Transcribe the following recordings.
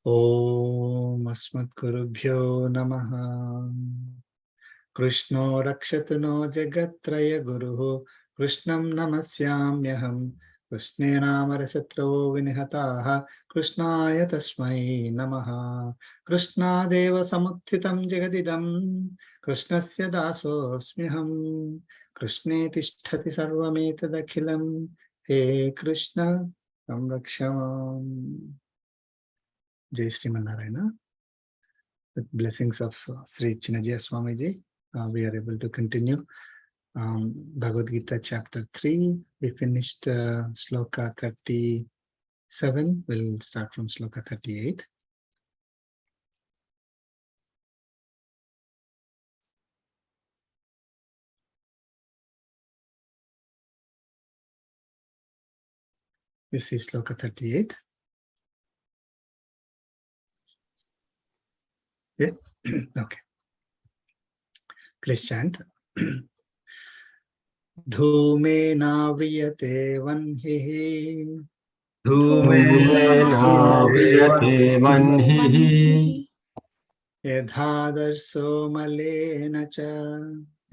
Om Asmatgurubhyo Namaha. Krishno Rakshatu no Jagatraya Guruhu Krishnam Namasyamyaham. Krishnena Marasatro Vinihataha Krishnaya Tasmai Namaha. Krishna Deva Samuthitam Jagadidam Krishnasya Dasosmiham. Krishne Tishtati Sarvametadakhilam. He Krishna Samrakshamam. Jai Srimanarayana. With blessings of Sri Chinna Swamiji, we are able to continue Bhagavad Gita Chapter 3. We finished Sloka 37. We'll start from Sloka 38. You see Sloka 38. Yeah? Okay. Please chant. Dhumena vriyate vanhihi. Dhumena vriyate vanhihi. Yadhadarso malena cha.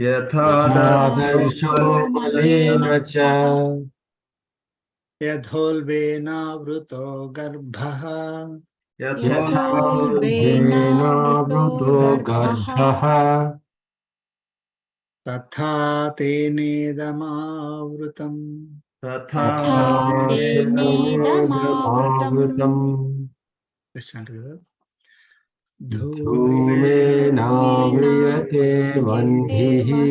Yathadarso malena cha. Yadholvena vruto garbhaha. Yatholvena vruto garbhaha. Tatha tenedamavrutam. Tatha tenedamavrutam. Let's chant together. Dhumena vriyate vanhihi.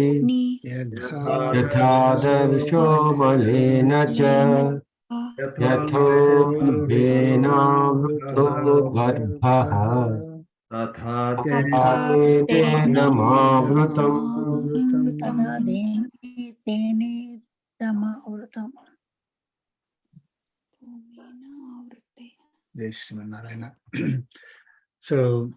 Yathadarso malena cha. Yatholvena vruto garbhaha. Tatha tenedamavrutam. Jai Srimanarayana. So,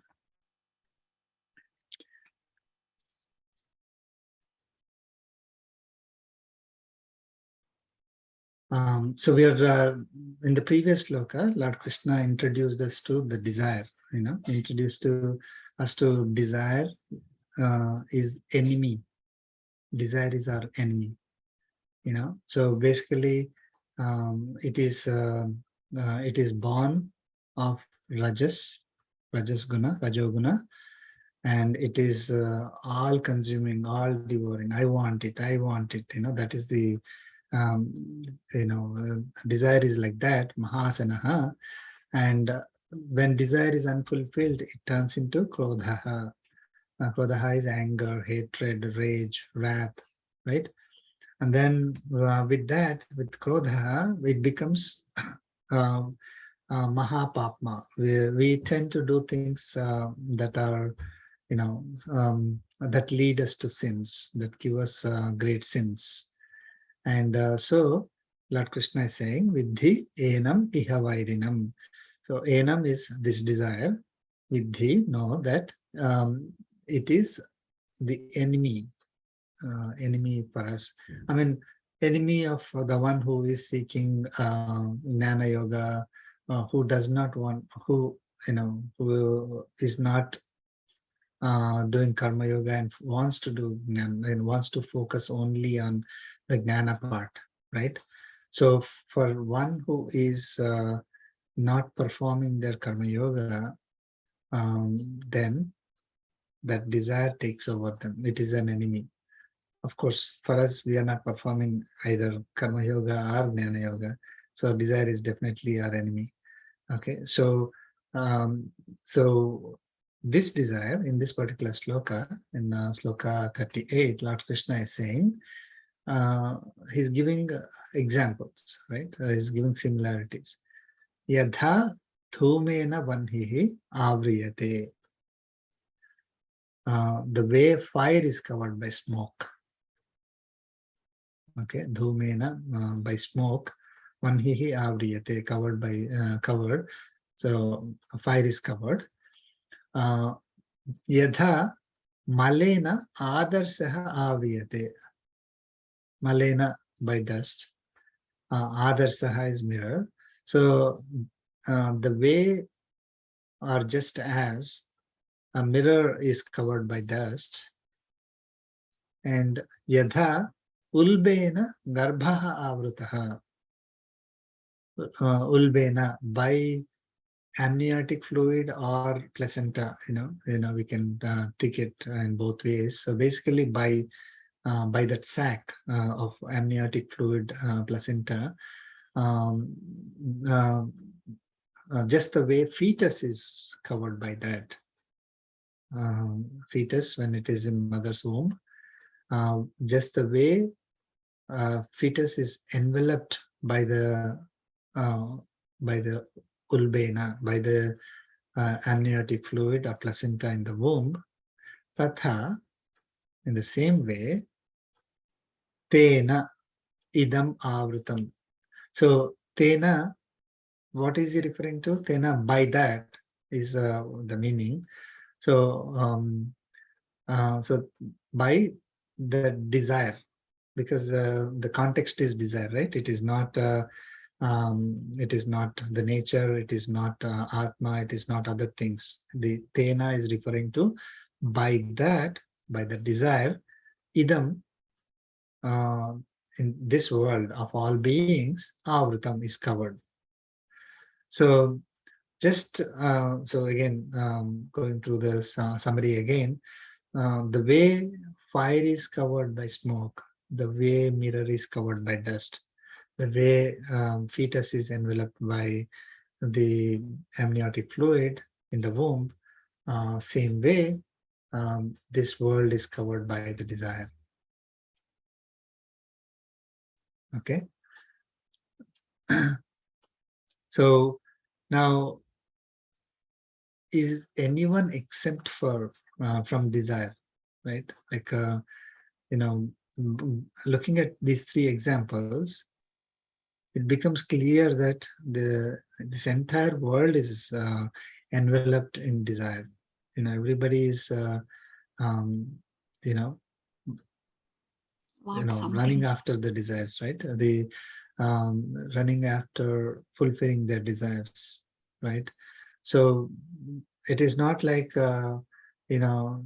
we are in the previous sloka, Lord Krishna introduced us to the desire, introduced to us to desire is enemy. Desire is our enemy, So basically, it is born of Rajas guna, Rajoguna, and it is all consuming, all devouring. I want it. That is the desire is like that, mahasanaha, and when desire is unfulfilled, it turns into krodhaha. Krodhaha is anger, hatred, rage, wrath, right? And then with krodhaha, it becomes mahapapma. We tend to do things that are, that lead us to sins, that give us great sins. And so Lord Krishna is saying, Vidhi enam iha vairinam. So enam is this desire. Vidhi, know that it is the enemy for us. I mean, enemy of the one who is seeking Jnana Yoga, who does not want, who is not doing Karma Yoga and wants to do Jnana and wants to focus only on the Jnana part, right? So for one who is not performing their Karma Yoga, then that desire takes over them. It is an enemy. Of course, for us, we are not performing either Karma Yoga or Jnana Yoga. So desire is definitely our enemy. Okay, so this desire in this particular sloka, in sloka 38, Lord Krishna is saying, he's giving examples, right? He's giving similarities. Yadha dhumena vanhihi avriyate. The way fire is covered by smoke. Okay, dhumena by smoke, vanhihi avriyate, covered by covered. So fire is covered. Yadha malena adarsaha avriyate. Malena by dust. Adarsaha is mirror. So the way are just as a mirror is covered by dust, and yadha ulbena garbhaha avrutaha. Ulbena, by amniotic fluid or placenta, we can take it in both ways. So basically by that sac of amniotic fluid, placenta, um, uh, just the way fetus is covered by that. Fetus, when it is in mother's womb, just the way fetus is enveloped uh, by the ulbena, by the amniotic fluid or placenta in the womb, tatha, in the same way, tena idam avrutam. So tena, what is he referring to? Tena, by that is the meaning. So so by the desire, because the context is desire, right? It is not the nature, it is not atma, it is not other things. The tena is referring to by that, by the desire, idam, uh, in this world of all beings, avrutam is covered. So just so again, going through this summary again, the way fire is covered by smoke, the way mirror is covered by dust, the way fetus is enveloped by the amniotic fluid in the womb, same way this world is covered by the desire. Okay. So now, is anyone exempt from desire, right? Like looking at these three examples, it becomes clear that this entire world is enveloped in desire. Everybody is um, you know Want running something. after the desires, right? The running after fulfilling their desires, right? So it is not like you know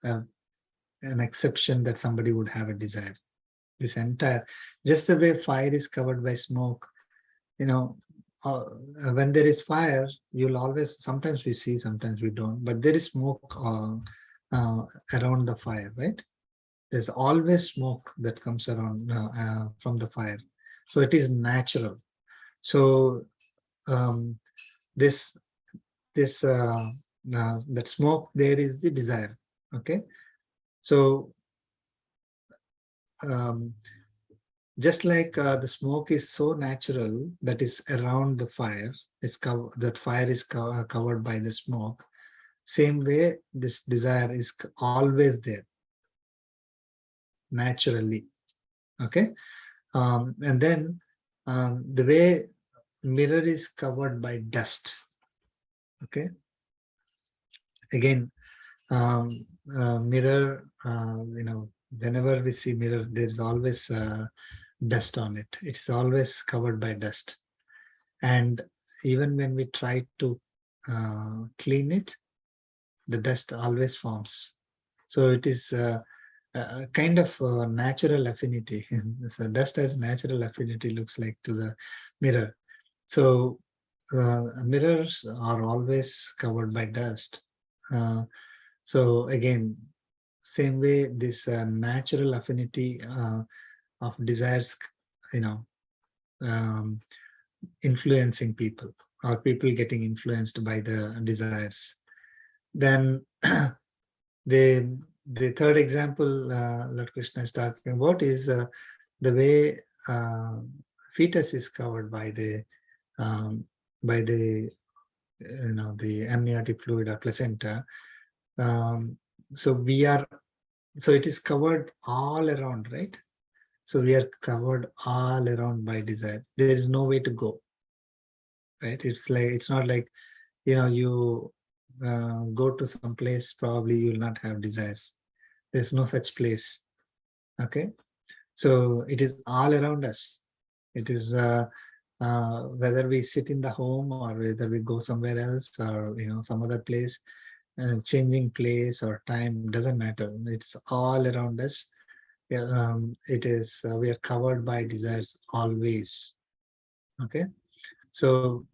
uh, an exception that somebody would have a desire. This entire, just the way fire is covered by smoke, you know uh, when there is fire, you'll always, sometimes we see, sometimes we don't, but there is smoke around the fire, right? There's always smoke that comes around from the fire, so it is natural. So um, this this that smoke there is the desire. Okay. So um, just like the smoke is so natural that is around the fire, that fire is covered by the smoke, same way this desire is always there naturally. Okay. And then the way mirror is covered by dust. Okay. Again, um, mirror, whenever we see mirror, there is always dust on it. It's always covered by dust. And even when we try to clean it, the dust always forms. So it is a kind of natural affinity. So dust has natural affinity, looks like, to the mirror. So mirrors are always covered by dust. So again, same way, this natural affinity of desires, you know, um, influencing people, or people getting influenced by the desires. Then the third example Lord Krishna is talking about is the way uh, fetus is covered um, by the amniotic fluid or placenta. Um, so we are, so it is covered all around, right? So we are covered all around by desire. There is no way to go, right? It's not like you go to some place, probably you will not have desires. There's no such place. Okay. So it is all around us. It is whether we sit in the home or whether we go somewhere else or some other place, changing place or time doesn't matter. It's all around us. Yeah, it is we are covered by desires always. Okay, so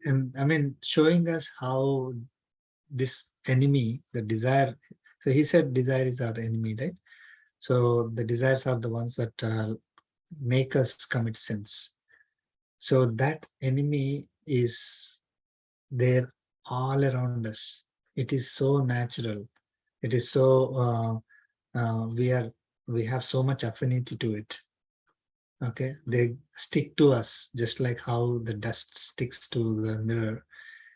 and I mean showing us how this enemy, the desire. So he said desire is our enemy, right? So the desires are the ones that make us commit sins. So that enemy is there all around us. It is so natural. It is so we have so much affinity to it. Okay, they stick to us just like how the dust sticks to the mirror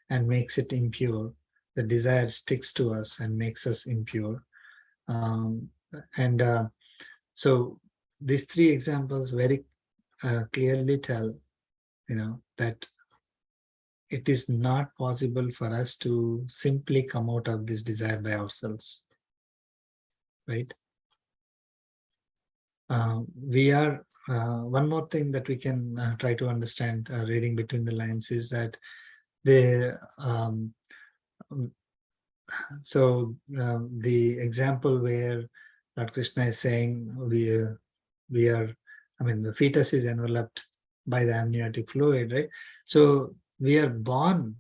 and makes it impure. The desire sticks to us and makes us impure. Um, and so these three examples very clearly tell, that it is not possible for us to simply come out of this desire by ourselves, right? We are one more thing that we can try to understand reading between the lines is that the the example where Lord Krishna is saying we are, I mean, the fetus is enveloped by the amniotic fluid, right? So we are born,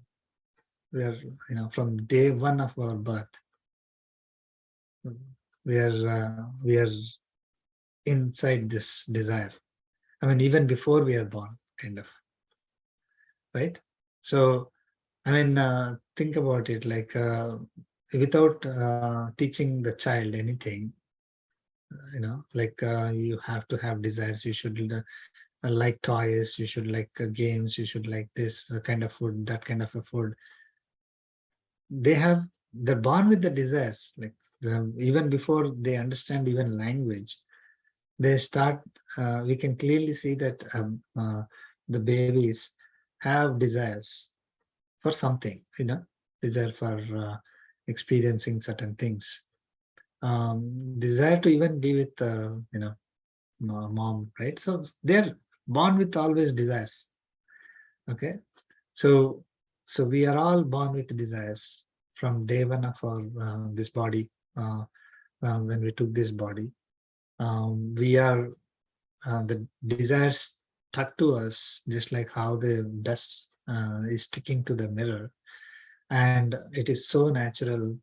we are, from day one of our birth, we are inside this desire. I mean, even before we are born, kind of, right? So, I mean, think about it like without teaching the child anything, like you have to have desires. You should like toys, you should like games, you should like this kind of food, that kind of a food. They're born with the desires, like even before they understand even language, they start, we can clearly see that the babies have desires for something, desire for experiencing certain things, desire to even be with, mom, right? So they're born with always desires. Okay, so we are all born with desires from day one of our this body. When we took this body, we are the desires stuck to us, just like how the dust is sticking to the mirror, and it is so natural,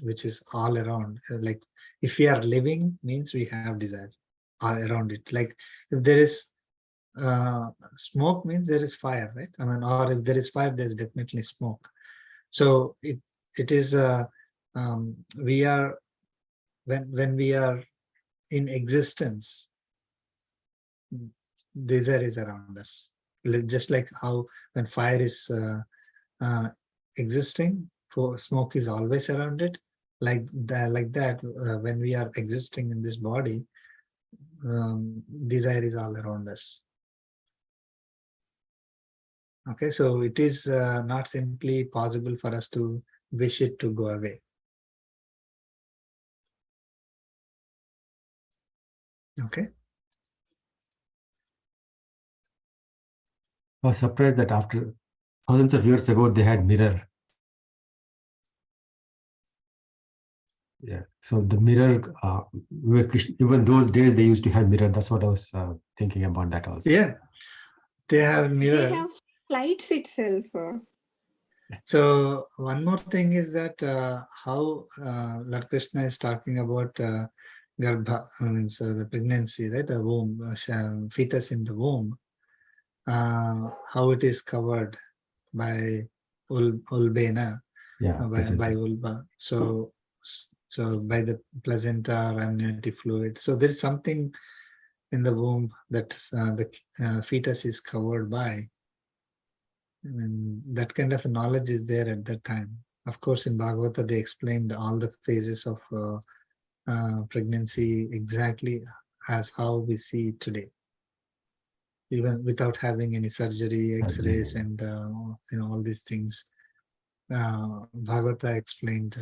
which is all around. Like if we are living, means we have desire all around it. Like if there is smoke, means there is fire, right? I mean, or if there is fire, there's definitely smoke. So it is we are, when we are in existence, desire is around us. Just like how when fire is uh, existing, for smoke is always around it. Like that, when we are existing in this body, desire is all around us. Okay, so it is not simply possible for us to wish it to go away. Okay. I was surprised that after thousands of years ago they had mirror. Yeah. So the mirror, even those days they used to have mirror. That's what I was thinking about that also. Yeah, they have mirror. They have lights itself. So one more thing is that how Lord Krishna is talking about garbha, means the pregnancy, right? The womb, fetus in the womb, how it is covered by ulbena, Yeah. by ulba. So by the placenta or amniotic fluid. So there is something in the womb that the fetus is covered by. And that kind of knowledge is there at that time. Of course, in Bhagavata, they explained all the phases of pregnancy exactly as how we see it today, even without having any surgery, X-rays, and all these things. Bhagavata explained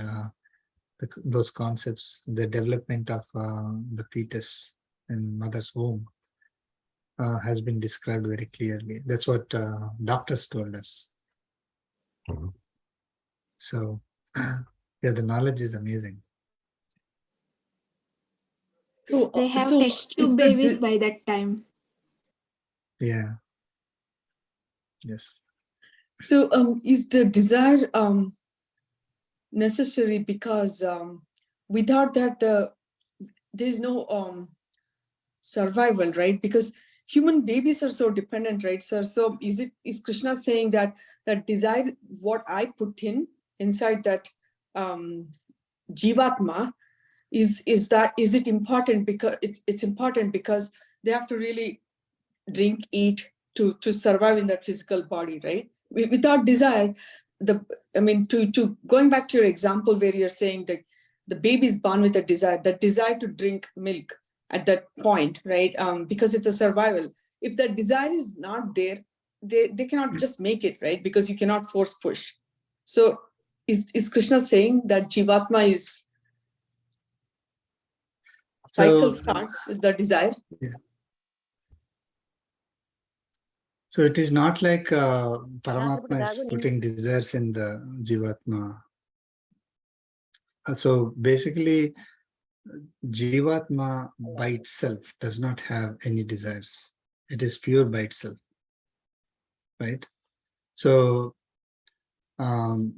those concepts, the development of the fetus in mother's womb. has been described very clearly. That's what doctors told us. Mhm. So, yeah, the knowledge is amazing. They So, have test is tube the babies by that time. Yeah. Yes. so is the desire necessary, because without that there is no survival, right? Because human babies are so dependent, right, sir? So is Krishna saying that desire, what I put inside that jivatma, is it important? Because it's important because they have to really drink, eat to survive in that physical body, right? Without desire, to going back to your example where you're saying that the baby is born with a desire, that desire to drink milk at that point, right? Because it's a survival. If that desire is not there, they cannot just make it, right? Because you cannot force push. So is Krishna saying that jivatma is cycle starts with the desire? Yeah. So it is not like Paramatma is putting desires in the Jivatma. So basically, Jivatma by itself does not have any desires. It is pure by itself, right? So, for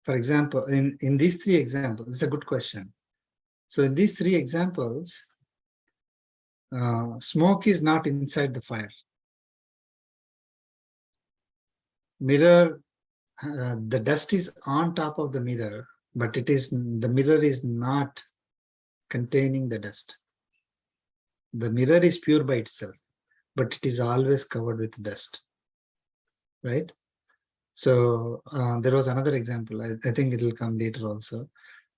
example, in these three examples, it's a good question. So in these three examples, smoke is not inside the fire. Mirror, the dust is on top of the mirror, but the mirror is not containing the dust. The mirror is pure by itself, but it is always covered with dust, right? So there was another example. I think it will come later also.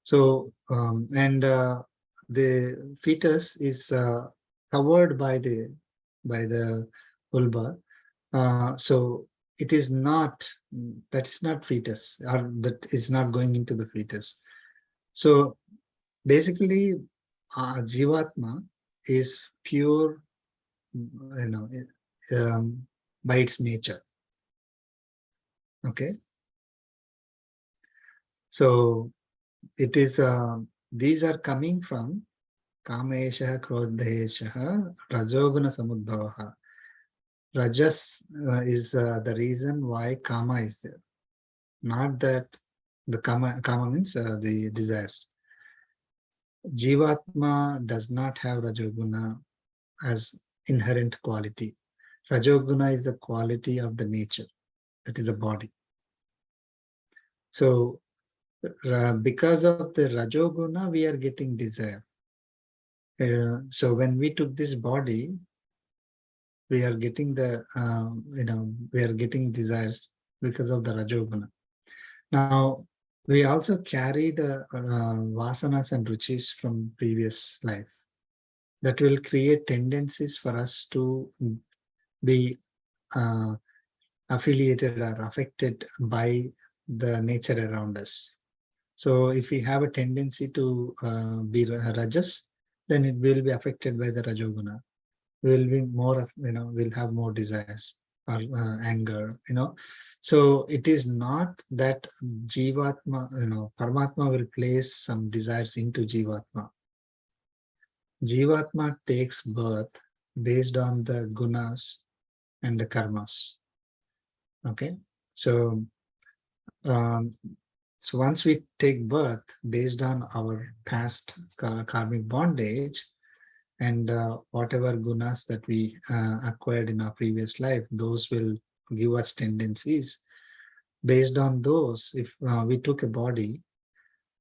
So the fetus is covered by the vulva. So it is not, that's not fetus, or that is not going into the fetus. So basically, Jivatma is pure, by its nature. Okay. So it is, these are coming from Kamesha, Krodhesha, Rajoguna Samudbhavaha. Rajas is the reason why Kama is there. Not that the Kama means the desires. Jivatma does not have Rajoguna as inherent quality. Rajoguna is the quality of the nature, that is a body. So because of the Rajoguna, we are getting desire. So when we took this body, we are getting the, we are getting desires because of the Rajoguna. Now, we also carry the vasanas and ruchis from previous life that will create tendencies for us to be affiliated or affected by the nature around us. So if we have a tendency to be rajas, then it will be affected by the rajoguna. Will be more, will have more desires or anger, So it is not that Jivatma, Paramatma will place some desires into Jivatma. Jivatma takes birth based on the gunas and the karmas. Okay, so so once we take birth based on our past karmic bondage and whatever gunas that we acquired in our previous life, those will give us tendencies. Based on those, if we took a body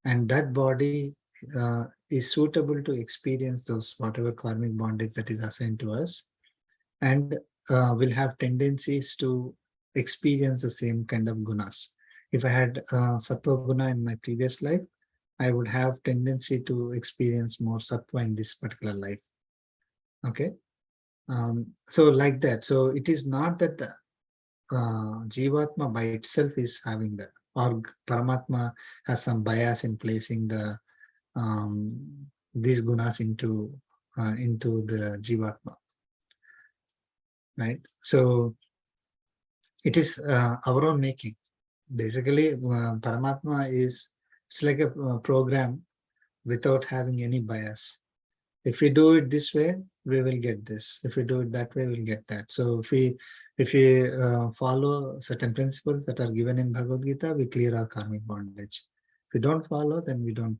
and that body is suitable to experience those whatever karmic bondage that is assigned to us, and will have tendencies to experience the same kind of gunas. If I had sattva guna in my previous life, I would have tendency to experience more sattva in this particular life. Okay. So like that. So it is not that the Jivatma by itself is having that, or Paramatma has some bias in placing these gunas into the Jivatma. right? So it is our own making. Basically, Paramatma it's like a program without having any bias. If we do it this way, we will get this. If we do it that way, we'll get that. So if we follow certain principles that are given in Bhagavad Gita, we clear our karmic bondage. If we don't follow, then we don't,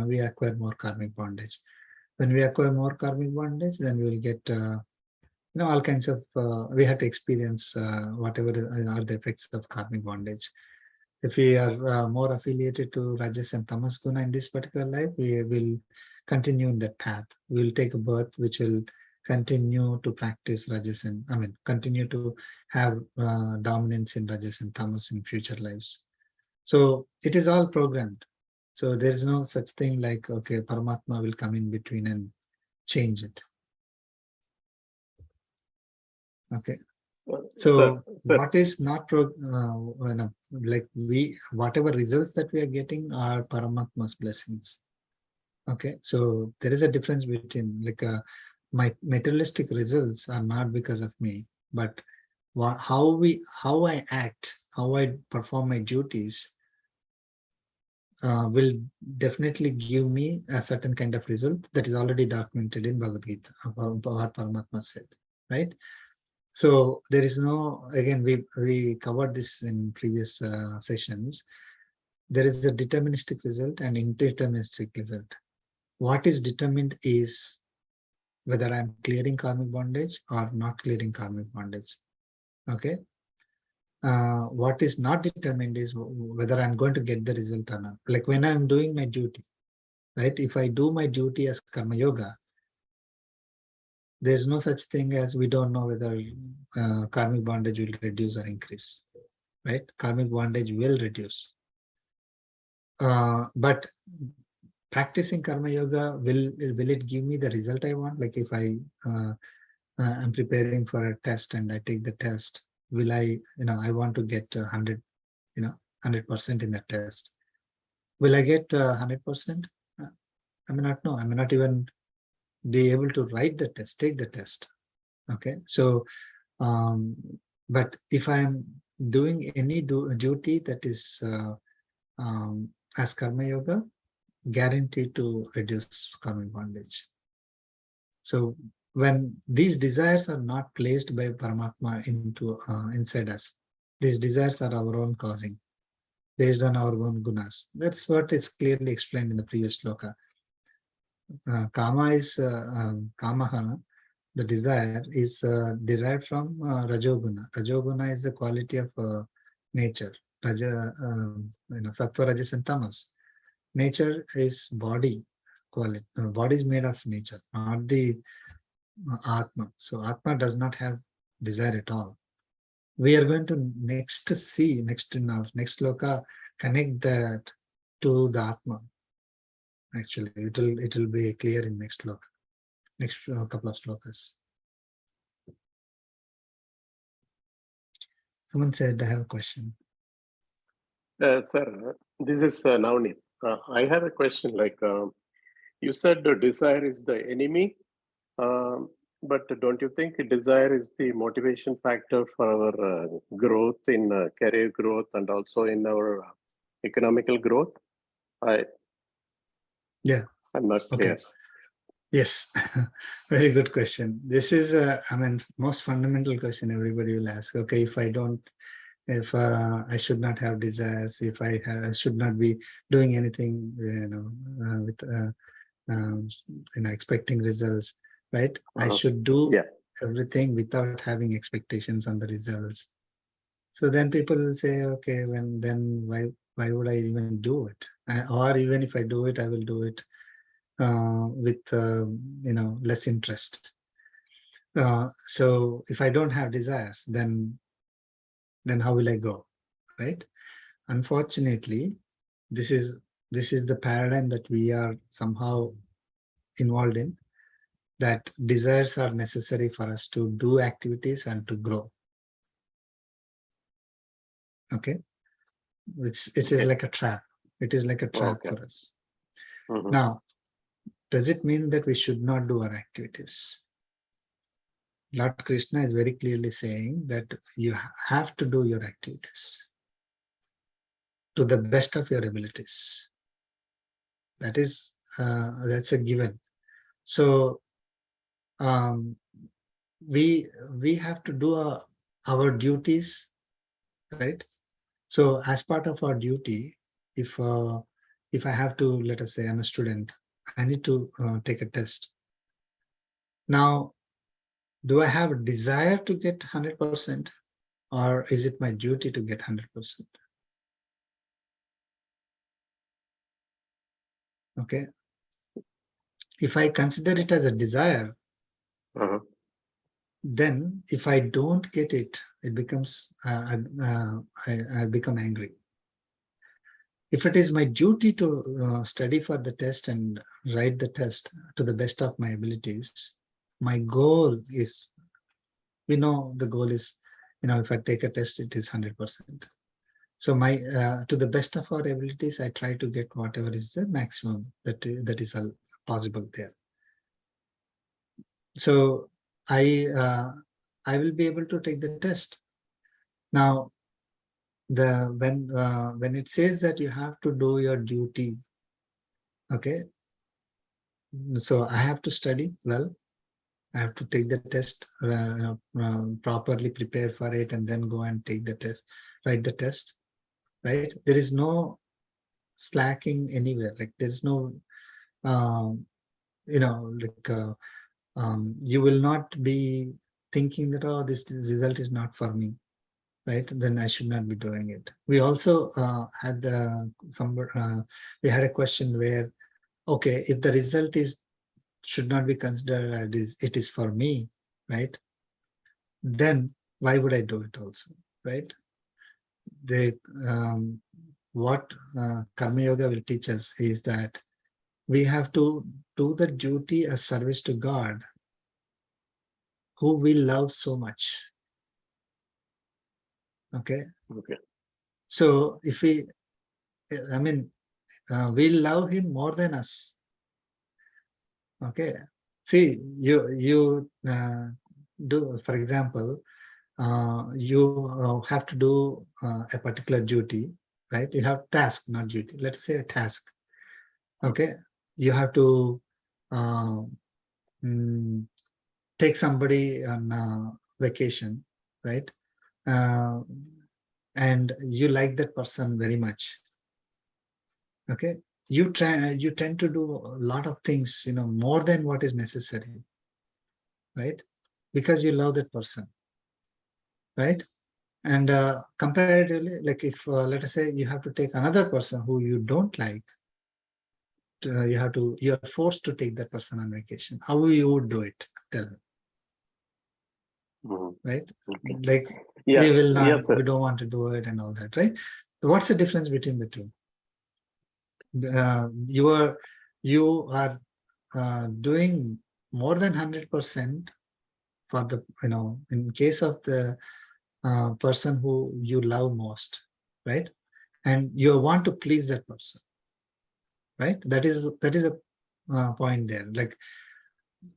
we acquire more karmic bondage. When we acquire more karmic bondage, then we will get, all kinds of, we have to experience whatever are the effects of karmic bondage. If we are more affiliated to Rajas and Tamas Guna in this particular life, we will continue in that path. We will take a birth which will continue to practice Rajas and, continue to have dominance in Rajas and Tamas in future lives. So it is all programmed. So there is no such thing like, okay, Paramatma will come in between and change it. Okay. So what is not like whatever results that we are getting are Paramatma's blessings. Okay, so there is a difference between like my materialistic results are not because of me, but how I act, how I perform my duties will definitely give me a certain kind of result that is already documented in Bhagavad Gita about what Paramatma said, right? So there is no, again, we covered this in previous sessions. There is a deterministic result and indeterministic result. What is determined is whether I'm clearing karmic bondage or not clearing karmic bondage. Okay. What is not determined is whether I'm going to get the result or not. Like when I'm doing my duty, right? If I do my duty as karma yoga, there's no such thing as we don't know whether karmic bondage will reduce or increase, right? Karmic bondage will reduce. But practicing karma yoga, will it give me the result I want? Like if I'm preparing for a test and I take the test, will I want to get 100, 100% in the test. Will I get 100%? I may not know. I may not even be able to write the test, take the test. Okay. So, but if I'm doing any duty that is as karma yoga, guaranteed to reduce karmic bondage. So when these desires are not placed by Paramatma into inside us, these desires are our own causing, based on our own gunas. That's what is clearly explained in the previous sloka. Kama is kamaha, the desire is derived from rajoguna. Rajoguna is the quality of nature. Raja, sattva, rajas, and tamas. Nature is body quality. Body is made of nature, not the Atma. So Atma does not have desire at all. We are going to next in our next sloka, connect that to the Atma. Actually, it will be clear in next sloka, next couple of slokas. Someone said, I have a question. Sir, this is Navneet. I have a question. Like you said, the desire is the enemy, but don't you think desire is the motivation factor for our growth in career growth and also in our economical growth? I'm not clear. Okay. Yes, very good question. This is most fundamental question everybody will ask. Okay, if I should not have desires, if I should not be doing anything, with expecting results, right? I should do everything without having expectations on the results. So then people will say, okay, why would I even do it? Or even if I do it, I will do it with less interest. So if I don't have desires, then how will I go, right? Unfortunately, this is the paradigm that we are somehow involved in, that desires are necessary for us to do activities and to grow. Okay, it is like a trap. It is like a trap for us. Now, does it mean that we should not do our activities? Lord Krishna is very clearly saying that you have to do your activities to the best of your abilities. That's a given. So we have to do our duties, right? So as part of our duty, if I have to, let us say I'm a student, I need to take a test. Now, do I have a desire to get 100%, or is it my duty to get 100%? Okay. If I consider it as a desire, then if I don't get it, it becomes I become angry. If it is my duty to study for the test and write the test to the best of my abilities, my goal is, we know the goal is, if I take a test, it is 100%. So my to the best of our abilities, I try to get whatever is the maximum that is possible there. So I will be able to take the test. Now, when it says that you have to do your duty, okay, so I have to study well. I have to take the test, properly prepare for it, and then go and take the test, write the test. Right? There is no slacking anywhere. Like there is no, you will not be thinking that, oh, this result is not for me, right? Then I should not be doing it. We also had we had a question where, okay, if the result should not be considered as it is for me, right? Then why would I do it also, right? What Karma Yoga will teach us is that we have to do the duty as service to God, who we love so much. Okay. So if we love him more than us. Okay. See, you do, for example, you have to do a particular duty, right? You have task, not duty. Let's say a task. Okay. You have to take somebody on vacation, right? And you like that person very much. Okay. You tend to do a lot of things, more than what is necessary, right? Because you love that person, right? And comparatively, like if let us say you have to take another person who you don't like, you're forced to take that person on vacation. How you would do it? Tell me, right? Okay. Like we will not, we don't want to do it and all that, right? So what's the difference between the two? You are doing more than 100% for the, in case of the person who you love most, right? And you want to please that person, right? That is a point there. Like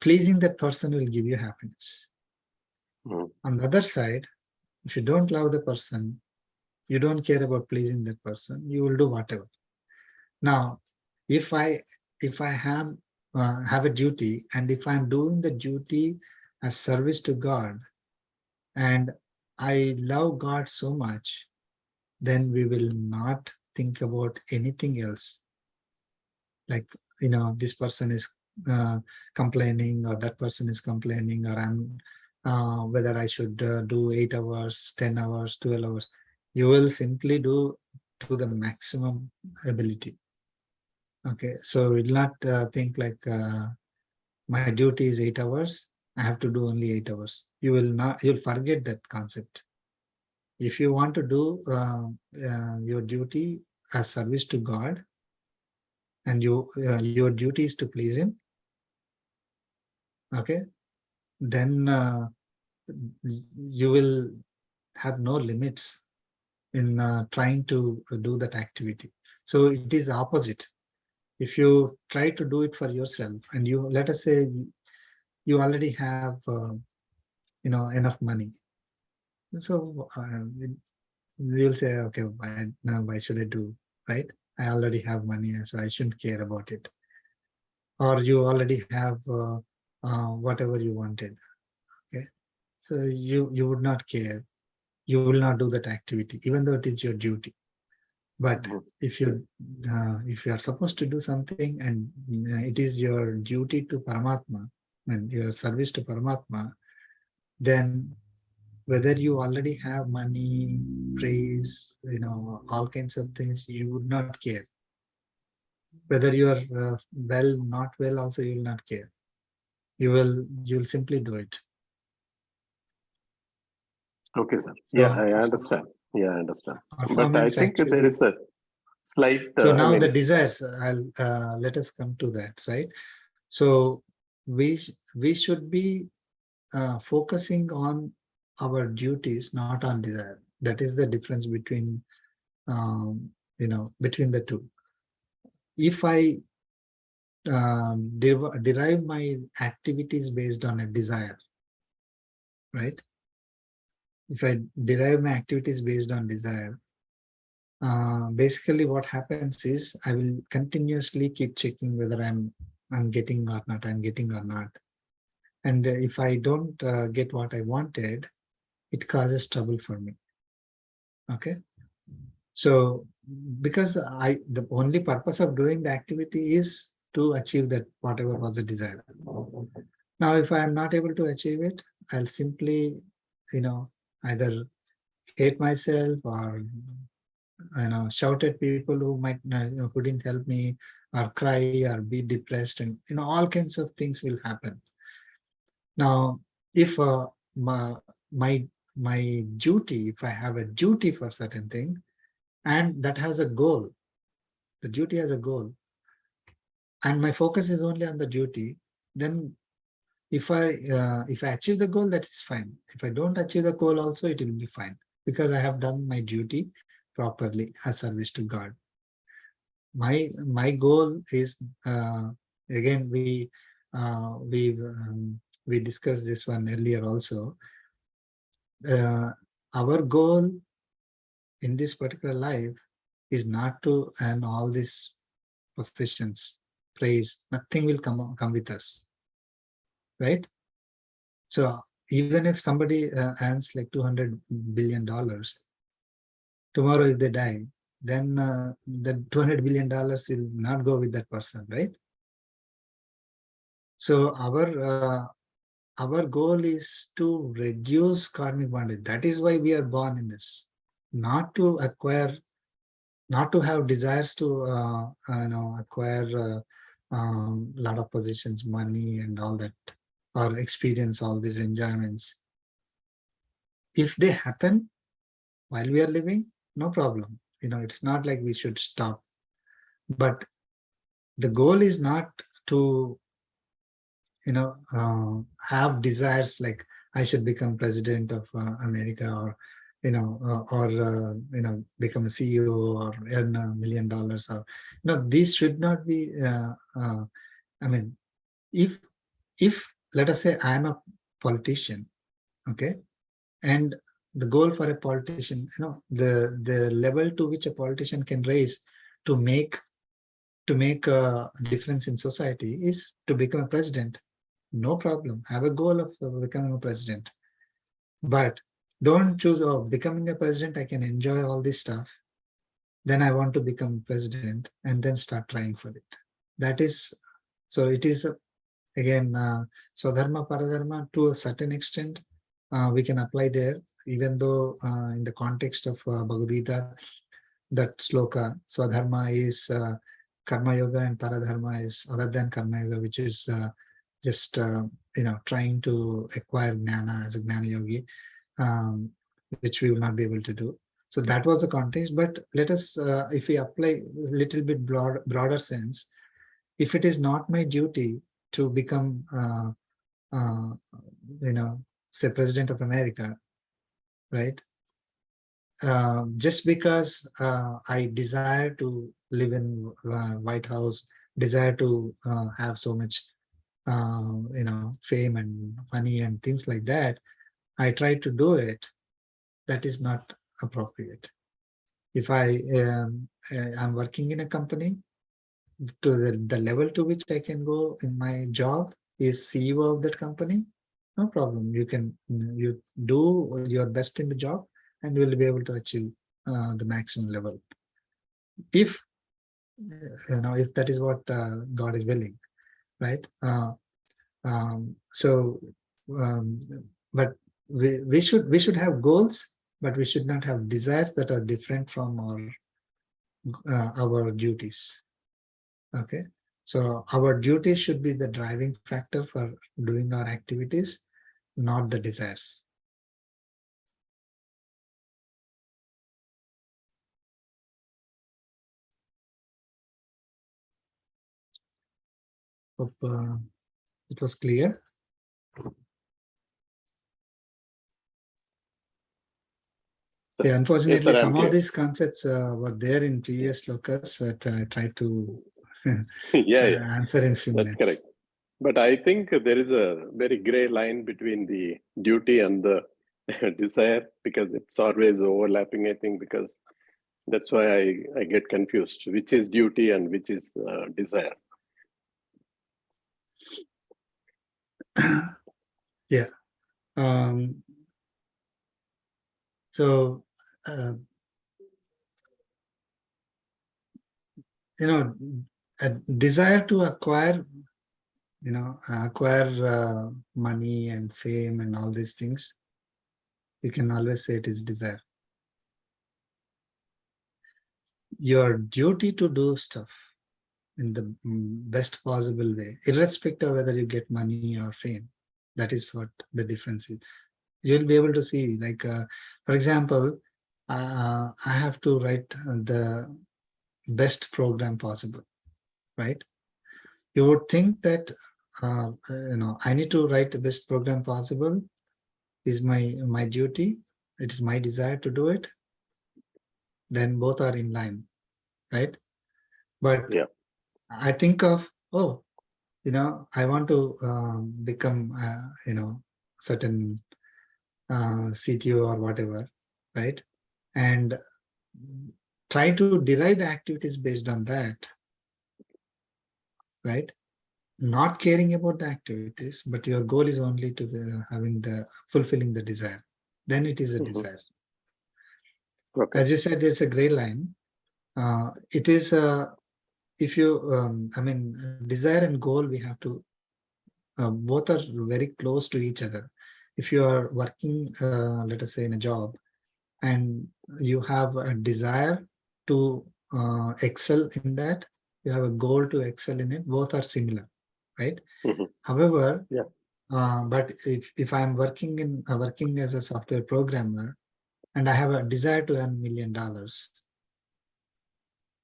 pleasing that person will give you happiness. On the other side, if you don't love the person, you don't care about pleasing that person, you will do whatever. Now, if I have a duty, and if I'm doing the duty as service to God, and I love God so much, then we will not think about anything else. Like, this person is complaining, or that person is complaining, or I'm whether I should do 8 hours, 10 hours, 12 hours. You will simply do to the maximum ability. Okay, so we'll not think like my duty is 8 hours, I have to do only 8 hours. You'll forget that concept. If you want to do your duty as service to God, and your duty is to please him, okay, then you will have no limits in trying to do that activity. So it is opposite. If you try to do it for yourself, and let us say you already have enough money. So you'll say, okay, now why should I do, right? I already have money, so I shouldn't care about it. Or you already have whatever you wanted. Okay, so you would not care. You will not do that activity, even though it is your duty. But if you are supposed to do something and it is your duty to Paramatma and your service to Paramatma, then whether you already have money, praise, all kinds of things, you would not care. Whether you are well, not well, also you will not care. You'll simply do it. Okay, sir. So, Yeah, I understand. Yeah, I understand. But I performance think there actually. is a slight. So now the desires. Let us come to that, right? So we should be focusing on our duties, not on desire. That is the difference between between the two. If I derive my activities based on a desire, right? If I derive my activities based on desire, basically what happens is I will continuously keep checking whether I'm getting or not, I'm getting or not. And if I don't get what I wanted, it causes trouble for me. Okay. So because the only purpose of doing the activity is to achieve that whatever was the desire. Now, if I am not able to achieve it, I'll simply, either hate myself or shout at people who might couldn't help me, or cry or be depressed, and all kinds of things will happen. Now, if my duty, if I have a duty for certain thing, and that has a goal, the duty has a goal, and my focus is only on the duty, then if I achieve the goal, that is fine. If I don't achieve the goal also, it will be fine, because I have done my duty properly as service to God. My goal is again we discussed this one earlier also. Our goal in this particular life is not to earn all these possessions, praise. Nothing will come with us, right? So even if somebody earns like $200 billion, tomorrow if they die, then the $200 billion will not go with that person, right? So our goal is to reduce karmic bondage. That is why we are born in this, not to acquire, not to have desires to acquire a lot of possessions, money, and all that, or experience all these enjoyments. If they happen while we are living, no problem. It's not like we should stop. But the goal is not to have desires like I should become president of America, or become a CEO, or earn $1 million, or these should not be. I mean, if let us say I am a politician, okay, and the goal for a politician, the level to which a politician can raise to make a difference in society is to become a president. No problem. Have a goal of becoming a president. But don't choose, becoming a president, I can enjoy all this stuff. Then I want to become president, and then start trying for it. That is, so it is, again, Swadharma, Paradharma, to a certain extent, we can apply there, even though in the context of Bhagavad Gita, that sloka, Swadharma is Karma Yoga, and Paradharma is other than Karma Yoga, which is just trying to acquire gnana as a gnana yogi, which we will not be able to do. So that was the context. But let us, if we apply a little bit broader sense, if it is not my duty to become, say, President of America, right? Just because I desire to live in White House, desire to have so much fame and money and things like that, I try to do it, that is not appropriate. If I'm working in a company, to the level to which I can go in my job is CEO of that company, no problem. You do your best in the job and you will be able to achieve the maximum level. If if that is what God is willing, right? But we should have goals, but we should not have desires that are different from our duties. Okay, so our duties should be the driving factor for doing our activities, not the desires. Hope it was clear. Yeah, unfortunately, I'm some clear. of these concepts were there in previous slokas, but I tried to Yeah, answer in few that's minutes. correct. But I think there is a very gray line between the duty and the desire, because it's always overlapping, I think, because that's why I get confused, which is duty and which is desire. Yeah. So, a desire to acquire, money and fame and all these things, you can always say it is desire. Your duty to do stuff in the best possible way, irrespective of whether you get money or fame. That is what the difference is. You'll be able to see, like, for example, I have to write the best program possible, right? You would think that, I need to write the best program possible is my duty. It is my desire to do it. Then both are in line, right? But Yeah. I think of, I want to become, certain CTO or whatever, right? And try to derive the activities based on that, right? Not caring about the activities, but your goal is only to fulfilling the desire. Then it is a desire. Okay. As you said, there's a gray line. It is if you, desire and goal, we have to, both are very close to each other. If you are working, let us say, in a job, and you have a desire to excel in that, you have a goal to excel in it, both are similar, right? However, but if I'm working as a software programmer and I have a desire to earn $1 million,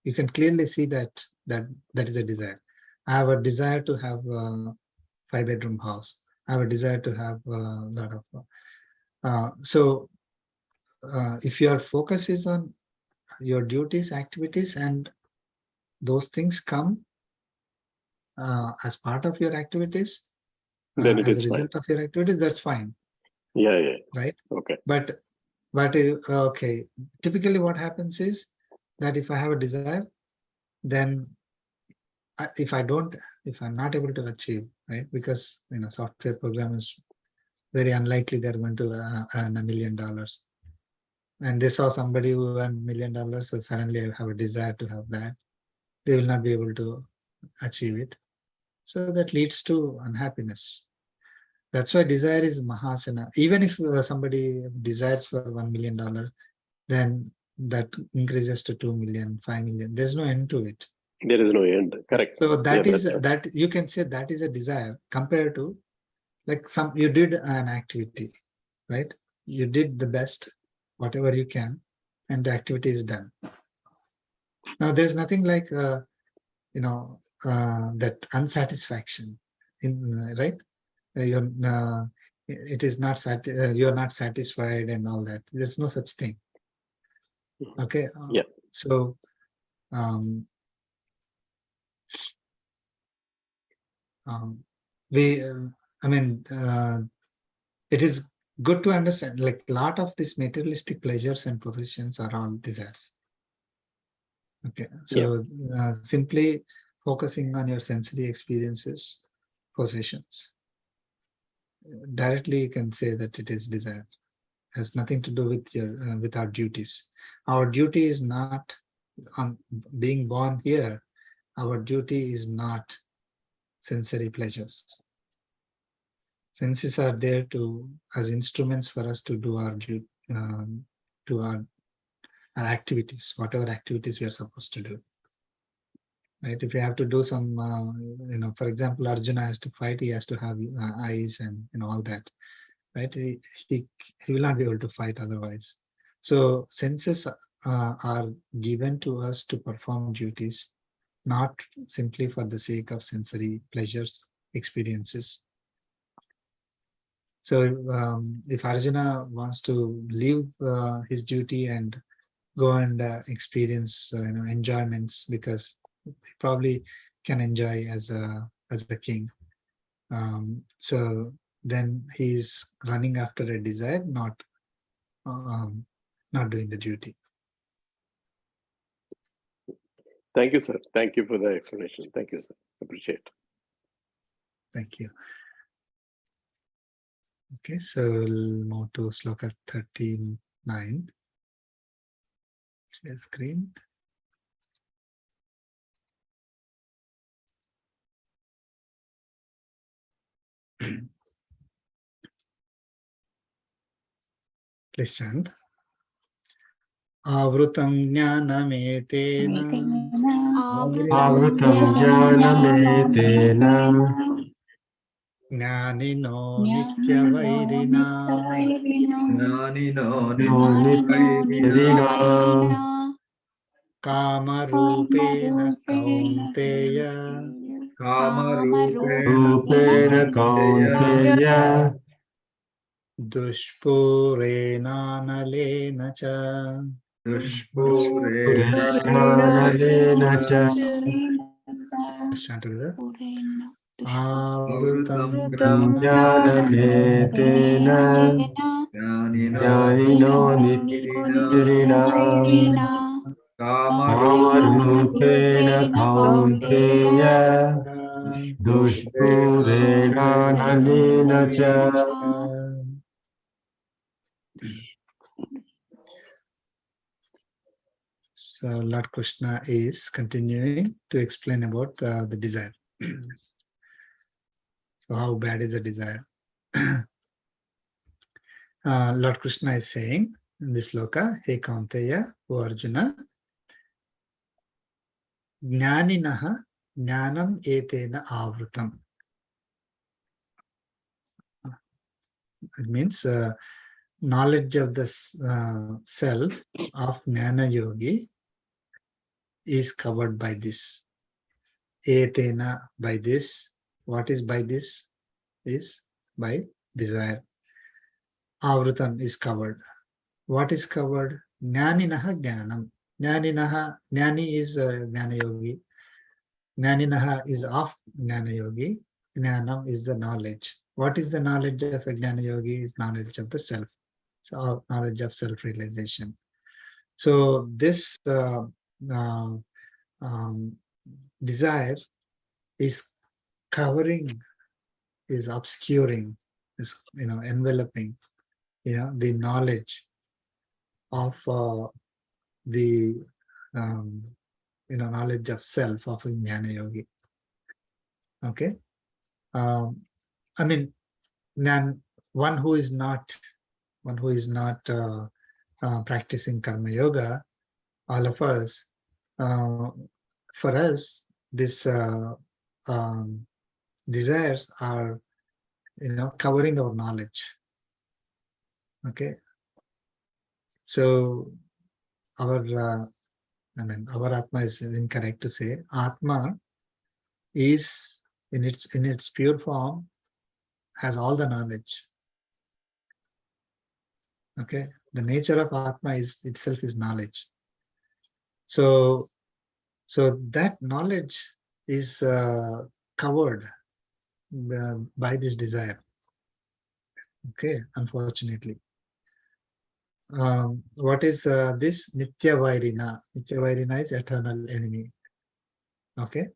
you can clearly see that is a desire. I have a desire to have a 5-bedroom house. I have a desire to have a lot of if your focus is on your duties, activities, and those things come as part of your activities, then it as is a result fine. of your activities, that's fine. Yeah. Right. Okay. But okay. Typically, what happens is that if I have a desire, then if I'm not able to achieve, right? Because software programmers, very unlikely they're going to earn $1 million. And they saw somebody who earned $1 million, so suddenly I have a desire to have that. They will not be able to achieve it. So that leads to unhappiness. That's why desire is mahasana. Even if somebody desires for $1 million, then that increases to 2 million, 5 million. There's no end to it. There is no end. Correct. So that you can say that is a desire compared to, like, you did an activity, right? You did the best, whatever you can, and the activity is done. Now there's nothing like that unsatisfaction right? It is not you're not satisfied and all that. There's no such thing. Okay. So we it is good to understand, like a lot of these materialistic pleasures and possessions are all desires. Okay, so simply focusing on your sensory experiences, possessions, directly you can say that it is desire. Has nothing to do with your with our duties. Our duty is not on being born here. Our duty is not sensory pleasures. Senses are there to as instruments for us to do our to our activities, whatever activities we are supposed to do. Right? If you have to do some, for example, Arjuna has to fight, he has to have eyes and all that. Right? He will not be able to fight otherwise. So senses are given to us to perform duties, not simply for the sake of sensory pleasures, experiences. So if Arjuna wants to leave his duty and go and experience enjoyments, because he probably can enjoy as a king, so then he's running after a desire, not doing the duty. Thank you, sir. Thank you for the explanation. Thank you, sir. Appreciate. Thank you. Okay, so we'll move to Sloka 39. Share screen. Please stand. Avrutam jnanametena Avrutam jnanametena jnanino nityavairina Jnanino nityavairina kamarupena kaunteya rupena kaunteya dushpurenanalena cha. purenalena cha Stand together. Avrutam jnanametena jnanino nityavairina kamarupena kaunteya dushpurenalena cha. So Lord Krishna is continuing to explain about the desire. So how bad is the desire? Lord Krishna is saying in this sloka, Hey Kaunteya, O Arjuna, Jnaninaha Jnanam etena avrutam. It means knowledge of the self of Jnana Yogi is covered by this. Etena, by this. What is by this? Is by desire. Avrutam is covered. What is covered? Jnaninaha jnanam. Jnaninaha, jnani is Jnana Yogi. Jnaninaha is of Jnana Yogi. Jnanam is the knowledge. What is the knowledge of a Jnana Yogi? Is knowledge of the self. So knowledge of self-realization. So this desire is covering, is obscuring, is enveloping, the knowledge of the knowledge of self of a Jnana Yogi. Okay, I mean, one who is not practicing karma yoga, all of us, for us, this desires are covering our knowledge. Okay, so our our Atma is incorrect to say. Atma is in its pure form, has all the knowledge. Okay, the nature of Atma is itself is knowledge. So that knowledge is covered by this desire. Okay, unfortunately. What is this? Nitya Vairina. Nitya Vairina is eternal enemy. Okay.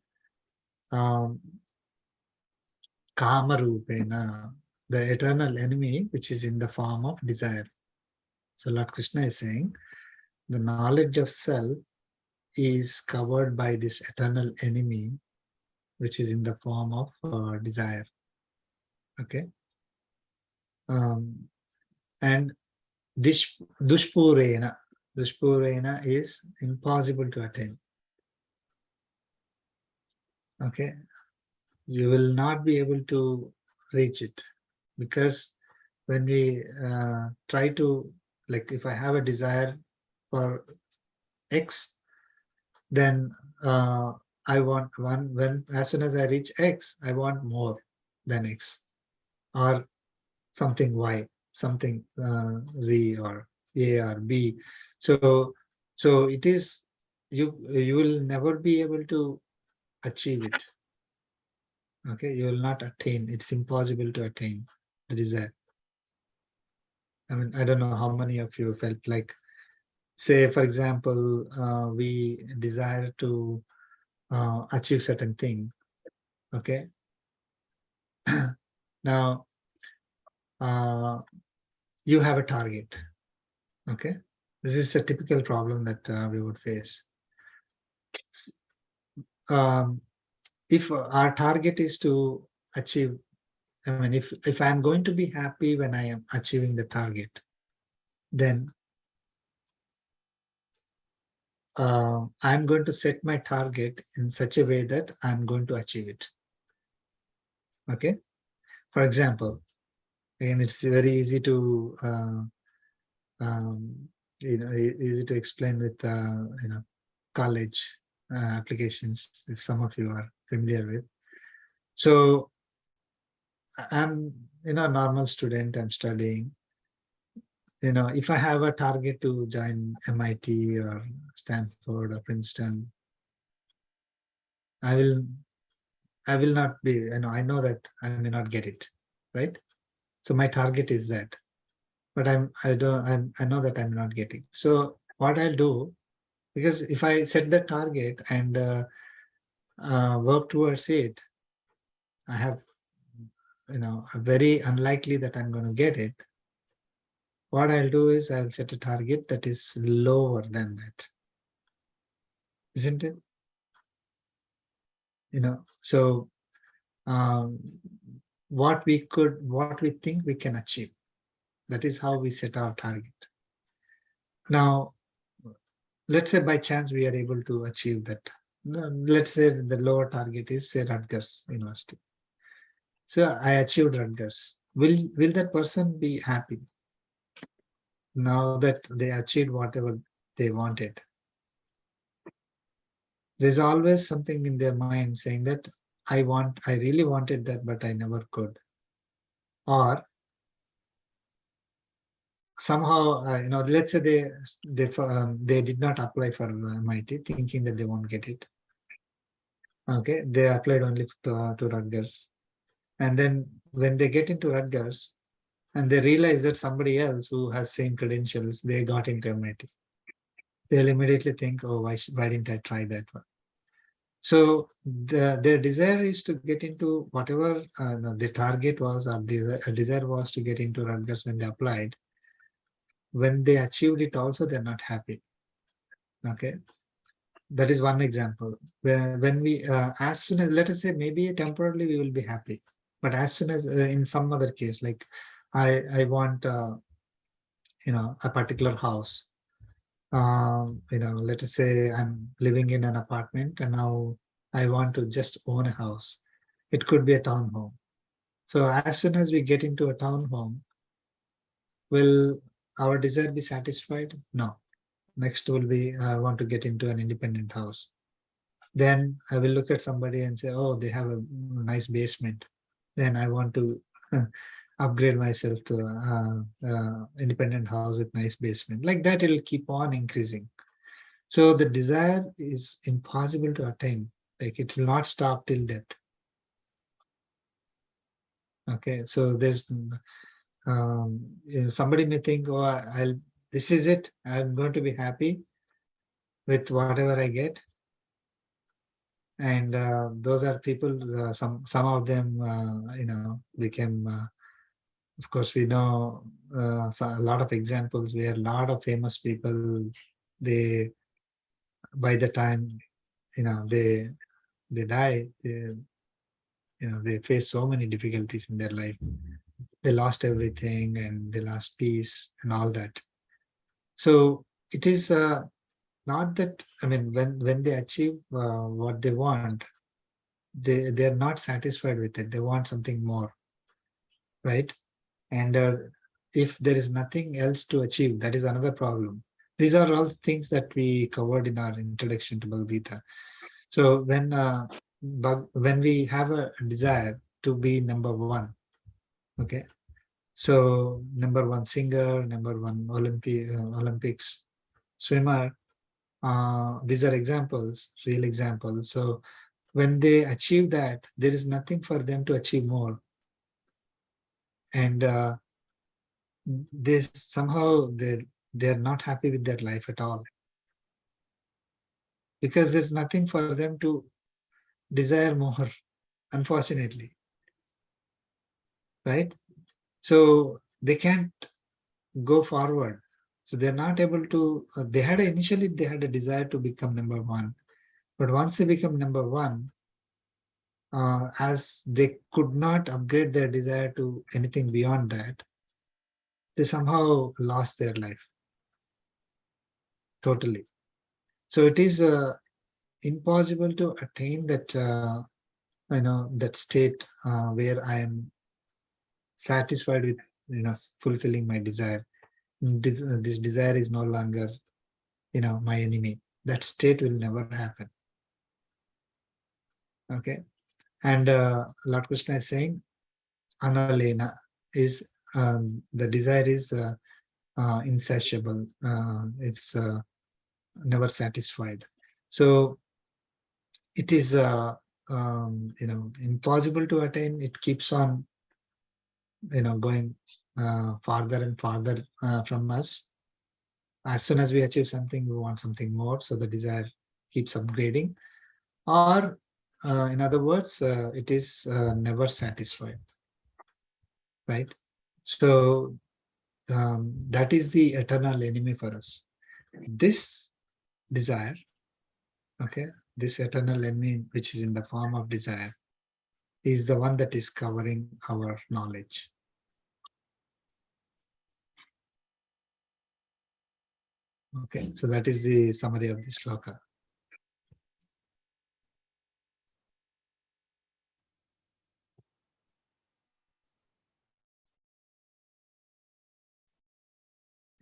Kama Rupena, the eternal enemy, which is in the form of desire. So Lord Krishna is saying, the knowledge of self is covered by this eternal enemy, which is in the form of desire. Okay. And this Dushpurena is impossible to attain. Okay. You will not be able to reach it, because when we try to, like, if I have a desire for X, then I want one, when as soon as I reach X, I want more than X, or something Y, something Z or A or B. So it is, you will never be able to achieve it. Okay, you will not attain. It's impossible to attain the desire. I mean, I don't know how many of you felt like, say, for example, we desire to achieve certain thing. Okay. Now, you have a target. Okay. This is a typical problem that we would face. If our target is to achieve, I mean, if I'm going to be happy when I am achieving the target, then I'm going to set my target in such a way that I'm going to achieve it. Okay. For example, again, it's very easy to easy to explain with college applications, if some of you are familiar with. So I'm a normal student, I'm studying. If I have a target to join MIT or Stanford or Princeton, I will not be, I know that I may not get it, right? So my target is that, but I know that I'm not getting. So what I'll do, because if I set the target and work towards it, I have, very unlikely that I'm going to get it. What I'll do is I'll set a target that is lower than that. Isn't it? So what we think we can achieve, that is how we set our target. Now, let's say by chance we are able to achieve that. Let's say the lower target is, say, Rutgers University. So I achieved Rutgers. Will that person be happy now that they achieved whatever they wanted? There's always something in their mind saying that I really wanted that, but I never could. Or somehow, let's say they did not apply for MIT, thinking that they won't get it. Okay, they applied only to Rutgers, and then when they get into Rutgers, and they realize that somebody else who has same credentials, they got into MIT, they'll immediately think, oh, why didn't I try that one? So their desire is to get into whatever the target was, or desire was to get into Rutgers when they applied. When they achieved it also, they're not happy. Okay. That is one example. When we, as soon as, let us say, maybe temporarily we will be happy. But as soon as in some other case, like I want, a particular house. Let us say I'm living in an apartment and now I want to just own a house. It could be a townhome. So as soon as we get into a townhome, will our desire be satisfied? No. Next will be, I want to get into an independent house. Then I will look at somebody and say, oh, they have a nice basement. Then I want to upgrade myself to an independent house with nice basement. Like that, it will keep on increasing. So the desire is impossible to attain. Like it will not stop till death. Okay, so somebody may think, oh, this is it. I'm going to be happy with whatever I get. And those are people, some of them, became, of course, we know a lot of examples where a lot of famous people, they, by the time, they die, they face so many difficulties in their life. They lost everything and they lost peace and all that. So it is not that, when they achieve what they want, they're not satisfied with it. They want something more, right? And if there is nothing else to achieve, that is another problem. These are all things that we covered in our introduction to Bhagavad Gita. So when we have a desire to be number one, okay, so number one singer, number one Olympics swimmer, these are examples, real examples. So when they achieve that, there is nothing for them to achieve more. And they somehow they're not happy with their life at all, because there's nothing for them to desire more, unfortunately, right? So they can't go forward. So they're not able to, initially they had a desire to become number one, but once they become number one, as they could not upgrade their desire to anything beyond that, they somehow lost their life totally. So it is impossible to attain that, that state where I am satisfied with, fulfilling my desire. This desire is no longer, my enemy. That state will never happen. Okay. And Lord Krishna is saying, analena is, the desire is insatiable. It's never satisfied. So it is, impossible to attain. It keeps on, going farther and farther from us. As soon as we achieve something, we want something more. So the desire keeps upgrading. Or, in other words, it is never satisfied, right? So that is the eternal enemy for us. This desire, okay, this eternal enemy, which is in the form of desire, is the one that is covering our knowledge. Okay, so that is the summary of this sloka.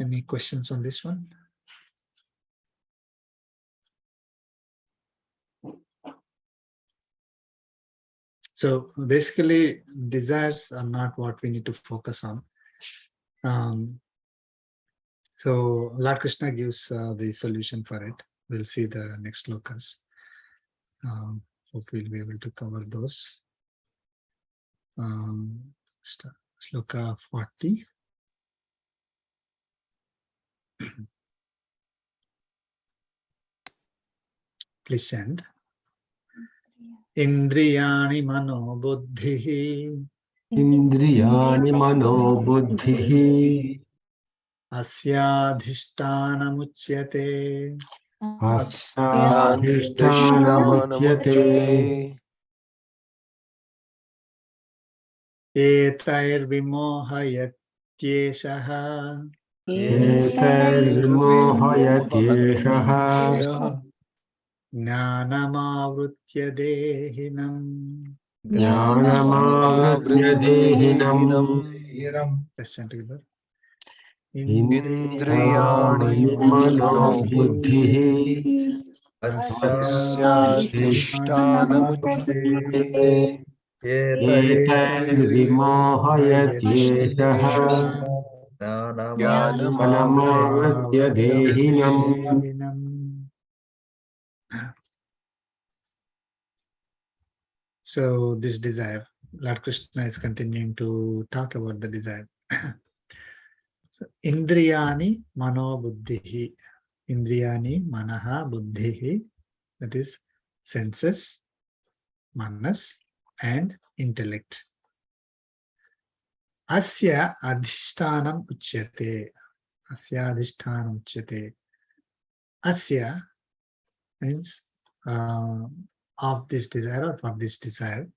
Any questions on this one? So basically, desires are not what we need to focus on. So Lord Krishna gives the solution for it. We'll see the next slokas. Hope we'll be able to cover those. Sloka 40. Please send. Indriyani mano buddhihi Indriyani mano buddhihi asyadhisthanamuchyate asthanamuchyate etairvimohayatyeshaha etarvimohayatyeshah jnanamavritya dehinam. jnanamavritya dehinam Listen together. Indriyani mano buddhihi asyaadhisthanamuchyate etarvimohayatyeshah jnanamavritya dehinam. So this desire, Lord Krishna is continuing to talk about the desire. So, Indriyani Mano Buddhihi. Indriyani Manaha Buddhihi. That is senses, manas, and intellect. Asya adhishtanam uchyate. Asya adhishtanam uchyate. Asya means of this desire or for this desire.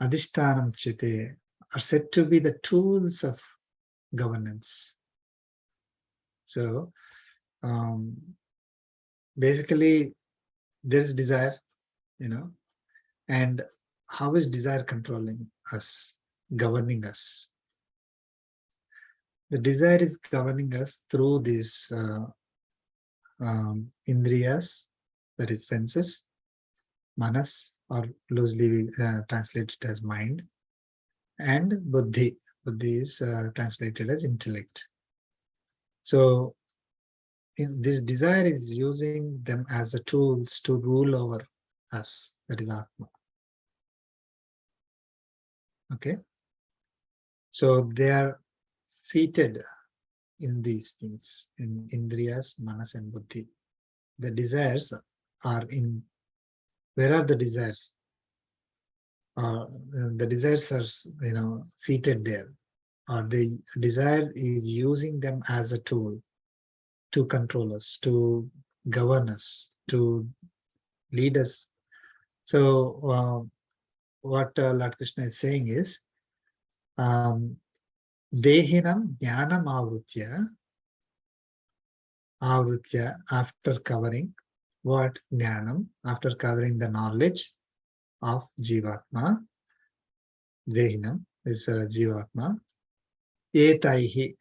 Adhishtanam uchyate are said to be the tools of governance. So basically there is desire, and how is desire controlling us, governing us? The desire is governing us through these indriyas, that is senses, manas, or loosely translated as mind, and buddhi. Buddhi is translated as intellect. So this desire is using them as the tools to rule over us, that is Atma. Okay, so they are seated in these things, in indriyas, manas, and buddhi. The desires are in, where are the desires? The desires are, seated there, or the desire is using them as a tool to control us, to govern us, to lead us. So what Lord Krishna is saying is, Dehinam Jnanam Avrutya, after covering what? Jnanam, after covering the knowledge of Jivatma, Dehinam is Jivatma, Etaihi,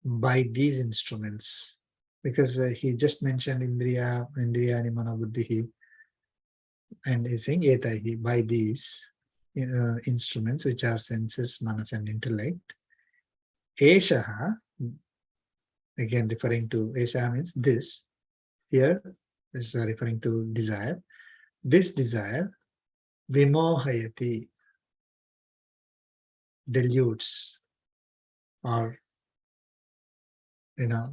by these instruments, because he just mentioned Indriya, Nimana Buddhihi, and he's saying Etaihi, by these instruments, which are senses, manas, and intellect. Eshaha, again referring to, Eshaha means this, here is referring to desire. This desire, Vimohayati, dilutes, or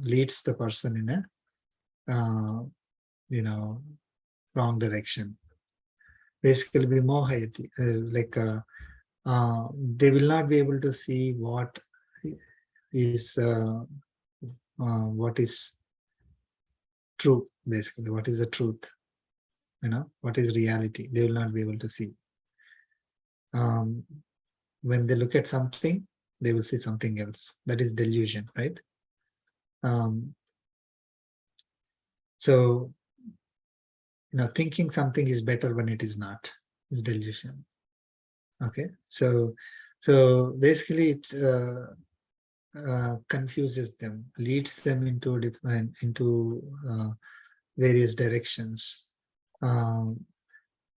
leads the person in a wrong direction. Basically, Vimohayati, they will not be able to see what is true. Basically, what is the truth? What is reality? They will not be able to see. When they look at something, they will see something else. That is delusion, right? So, thinking something is better when it is not, is delusion. Okay, so basically it confuses them, leads them into various directions.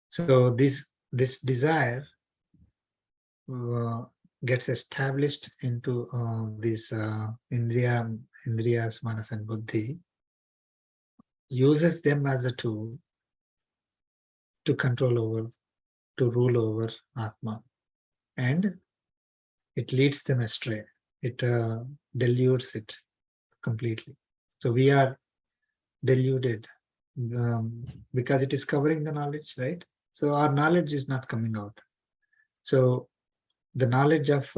So this desire gets established into these indriyas, manas, and buddhi, uses them as a tool to control over, to rule over Atma, and it leads them astray. It dilutes it completely. So we are deluded because it is covering the knowledge, right? So our knowledge is not coming out. So the knowledge of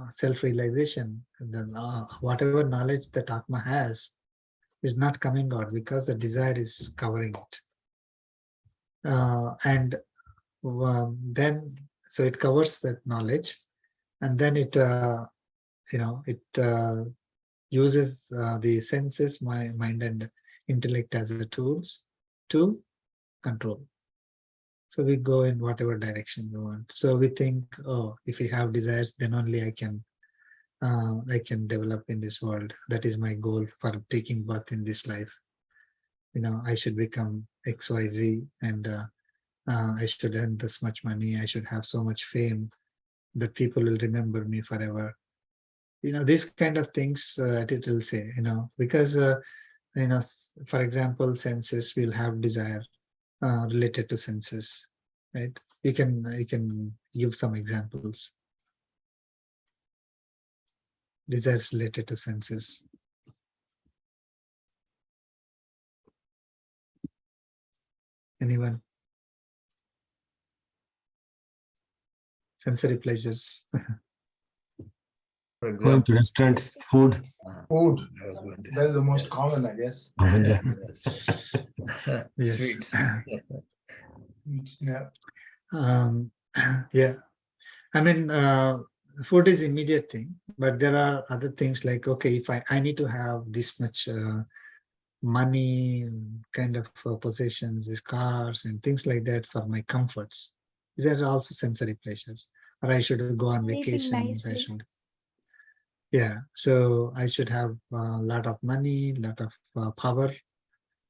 self-realization, whatever knowledge that Atma has, is not coming out because the desire is covering it. And then, so it covers that knowledge, and then it, uses the senses, mind, and intellect as the tools to control. So we go in whatever direction we want. So we think, oh, if we have desires, then only I can develop in this world. That is my goal for taking birth in this life. I should become XYZ, and I should earn this much money. I should have so much fame that people will remember me forever. These kind of things it will say, because, for example, senses will have desire related to senses. right? You can give some examples. Desires related to senses. Anyone? Sensory pleasures. For Going example, to restaurants, food. Food. I was going to That is the say, most yes. common, I guess. Yeah. Yes. Sweet. Yeah. Yeah. I mean, food is immediate thing, but there are other things like, okay, if I need to have this much money, kind of possessions, these cars and things like that for my comforts. These are also sensory pleasures. Or I should go on Sleeping vacations. nicely. Yeah. So I should have a lot of money, lot of power,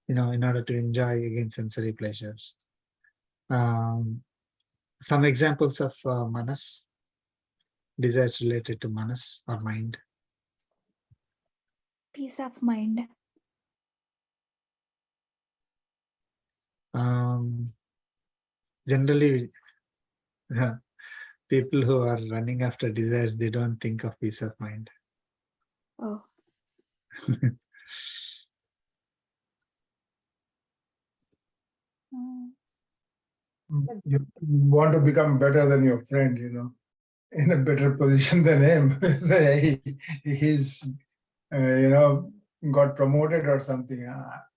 in order to enjoy again sensory pleasures. Some examples of manas, desires related to manas or mind. Peace of mind. Generally, people who are running after desires, they don't think of peace of mind. Oh, You want to become better than your friend, in a better position than him. Say he's, got promoted or something,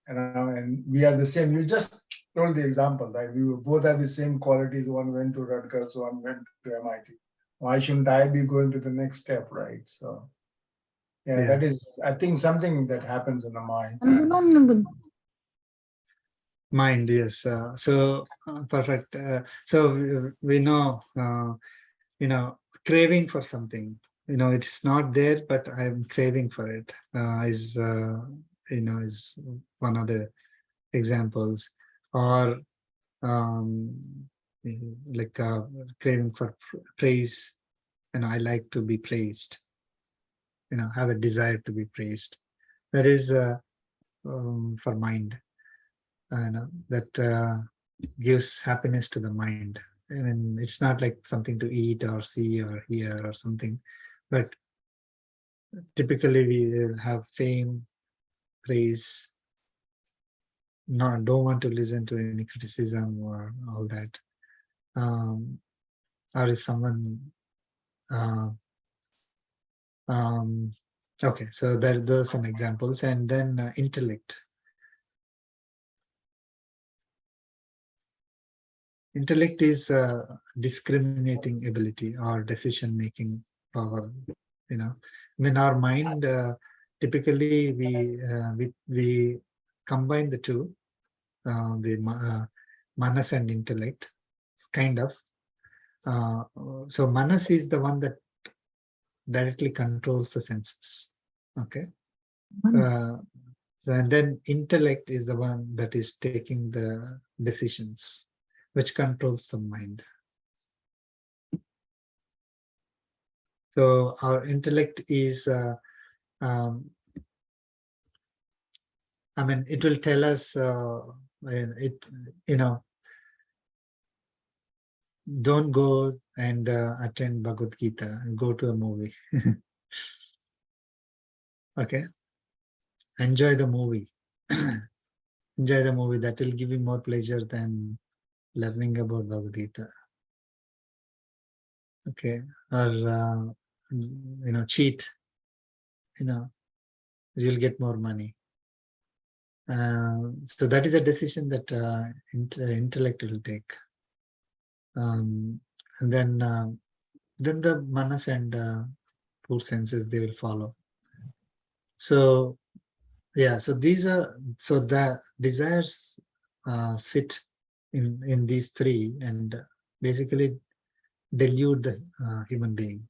and we are the same. You just told the example, right? We both have the same qualities. One went to Rutgers, one went to MIT. Why shouldn't I be going to the next step, right? So, yeah, Yeah. that is, I think, something that happens in the mind. Mind, yes. Perfect. So we know, craving for something. It's not there, but I'm craving for it. Is one of the examples, or like craving for praise. I like to be praised. Have a desire to be praised. That is for mind. That gives happiness to the mind. I mean, it's not like something to eat or see or hear or something, but typically we will have fame, praise, don't want to listen to any criticism or all that. Or if someone, okay, so those are some examples. And then intellect. Intellect is discriminating ability or decision-making power. When our mind, typically we combine the two, the manas and intellect, kind of. So manas is the one that directly controls the senses. Okay. So, and then intellect is the one that is taking the decisions, which controls the mind. So our intellect is, I mean, it will tell us, don't go and attend Bhagavad Gita, go to a movie. Okay. Enjoy the movie. Enjoy the movie. That will give you more pleasure than learning about Bhagavad Gita. Okay. Or, cheat. You'll get more money. So that is a decision that intellect will take. And then the manas and poor senses, they will follow. So yeah, so the desires sit in these three and basically delude the human being.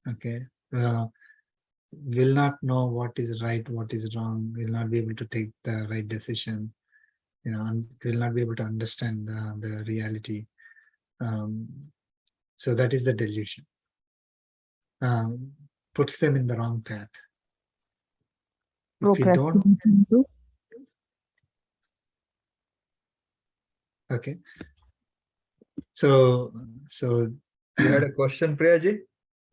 Okay. Will not know what is right, what is wrong, will not be able to take the right decision, and will not be able to understand the reality. So that is the delusion. Puts them in the wrong path. If we don't, okay. So You had a question, Priyaji?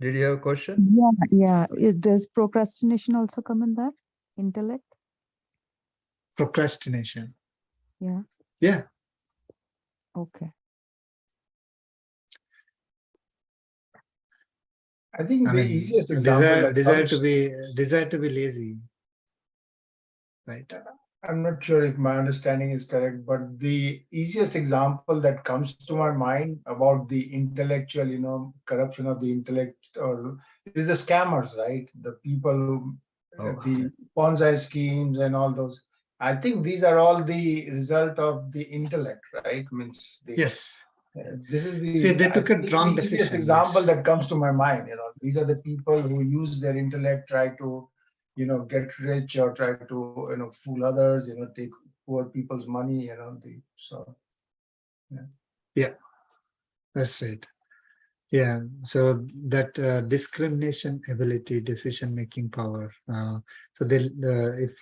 Did you have a question? Yeah. Does procrastination also come in that? Intellect? procrastination. Yeah. Yeah. Okay. I think I the mean, easiest example desire that to be lazy, right? I'm not sure if my understanding is correct, but the easiest example that comes to my mind about the intellectual, corruption of the intellect, or is the scammers, right? The people who, Oh. the Ponzi schemes and all those. I think these are all the result of the intellect, right? Means Yes. this is the See, they took a wrong the easiest decision. example Yes. that comes to my mind. These are the people who use their intellect, try to get rich, or try to fool others, take poor people's money, Yeah, that's right. Yeah, so that discrimination ability, decision making power. So if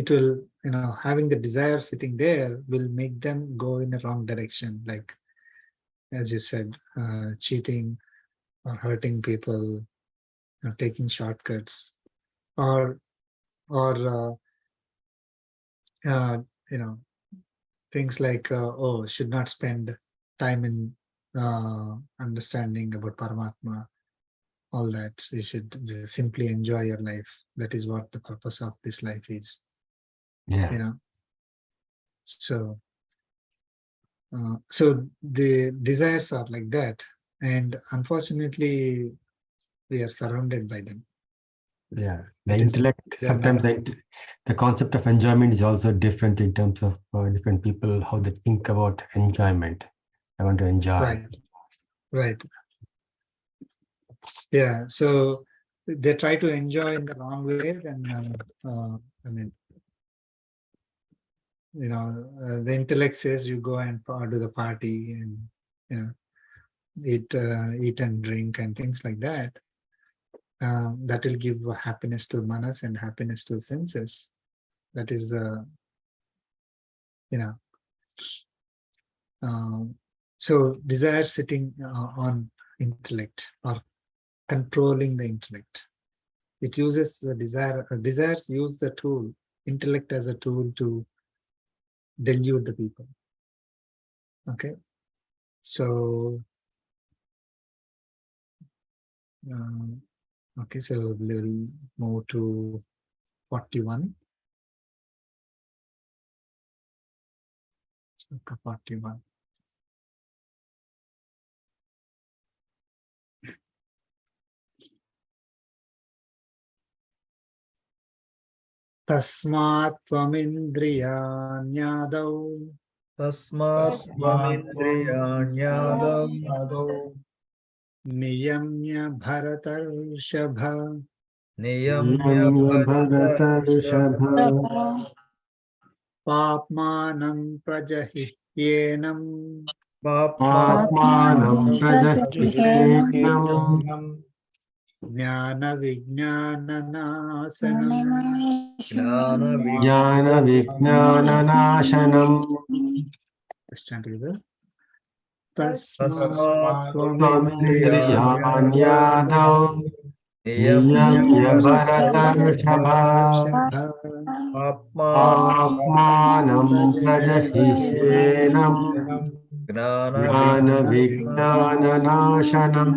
it will, having the desire sitting there will make them go in a wrong direction, like as you said, cheating or hurting people, taking shortcuts, or uh, you know things like should not spend time in understanding about Paramatma, all that. So you should just simply enjoy your life. That is what the purpose of this life is. Yeah. So so the desires are like that, and unfortunately we are surrounded by them. Yeah. The It is- intellect, they are sometimes not- the concept of enjoyment is also different in terms of different people, how they think about enjoyment. I want to enjoy. right. Yeah, so they try to enjoy in the wrong way, then I mean, the intellect says you go and do the party and eat and drink and things like that. That will give happiness to manas and happiness to senses. That is so desire sitting on intellect or controlling the intellect. It uses the desire. Desires use the tool, intellect as a tool to delude the people. Okay, so okay, so we'll move to 41. 41. Tasmat tvamindriyaanyadau Tasmat tvamindriyanyadam niyamya bharatarshava niyamya Bharata bharata Rishabha papmanam prajahihyenam Atmanam Prajahityenam jnana vijnananasanam. jnana Jnana Vijnana Nashanam Let's chant together. Tasmat Tasmat Tvamindriyanyadau Niyamya Bharata Rishabha Atmanam Prajahityenam Jnana Vijnana Nashanam.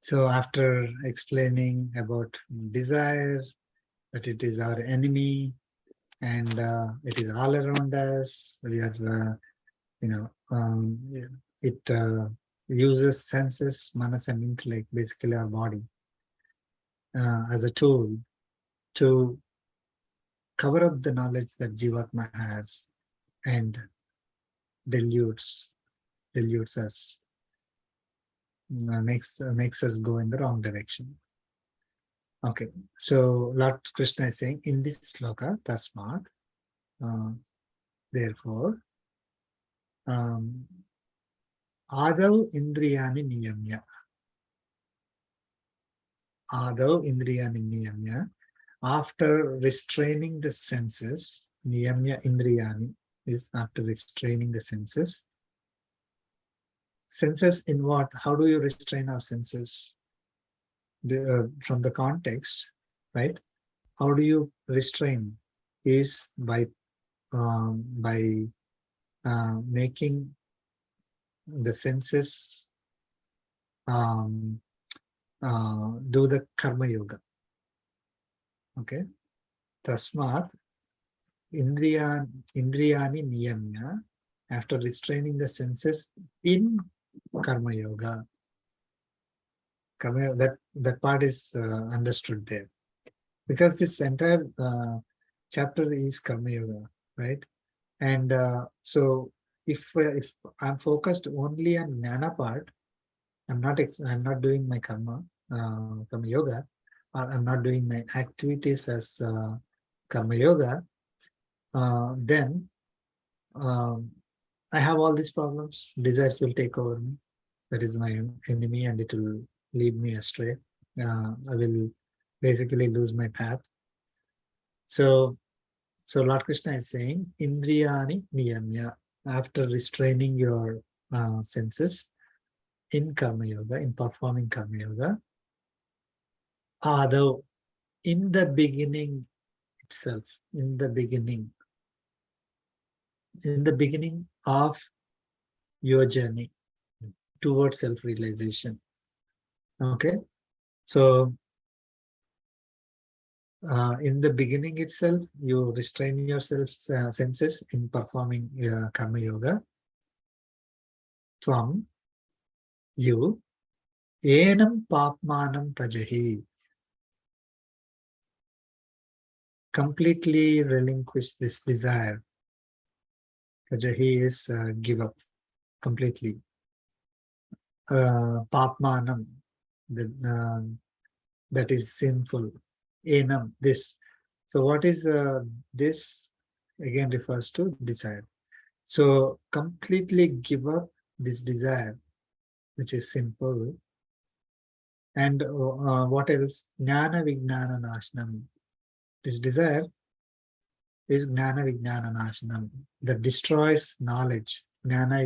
So after explaining about desire, that it is our enemy and it is all around us, we are, it uses senses, manas and intellect, basically our body, as a tool to cover up the knowledge that Jivatma has and deludes us, makes us go in the wrong direction. Okay, so Lord Krishna is saying in this sloka, tasmat, therefore, adav indriyani niyamya. Adav indriyani niyamya. After restraining the senses, niyamya indriyani is after restraining the senses. Senses in what? How do you restrain our senses? From the context, right? How do you restrain? Is by making the senses do the karma yoga. Okay, tasmat indriyani niyamya, after restraining the senses in karma yoga. Karma, that part is understood there, because this entire chapter is karma yoga, right? And so if I'm focused only on jnana part, I'm not doing my karma yoga, or I'm not doing my activities as karma yoga, then I have all these problems. Desires will take over me. That is my enemy, and it will lead me astray. I will basically lose my path. So Lord Krishna is saying, Indriyani niyamya, after restraining your senses in Karma Yoga, in performing Karma Yoga, Adav, in the beginning itself, in the beginning of your journey towards self-realization. Okay, so in the beginning itself, you restrain yourself senses in performing Karma Yoga. Tvam, you, enam papmanam prajahi, completely relinquish this desire. Prajahi is give up completely. Papmanam, that is sinful. Enam, this. So what is this? Again refers to desire. So completely give up this desire, which is sinful. And what else? Jnana vijnana nashnam. This desire is jnana vijnana nashnam, that destroys knowledge. Jnana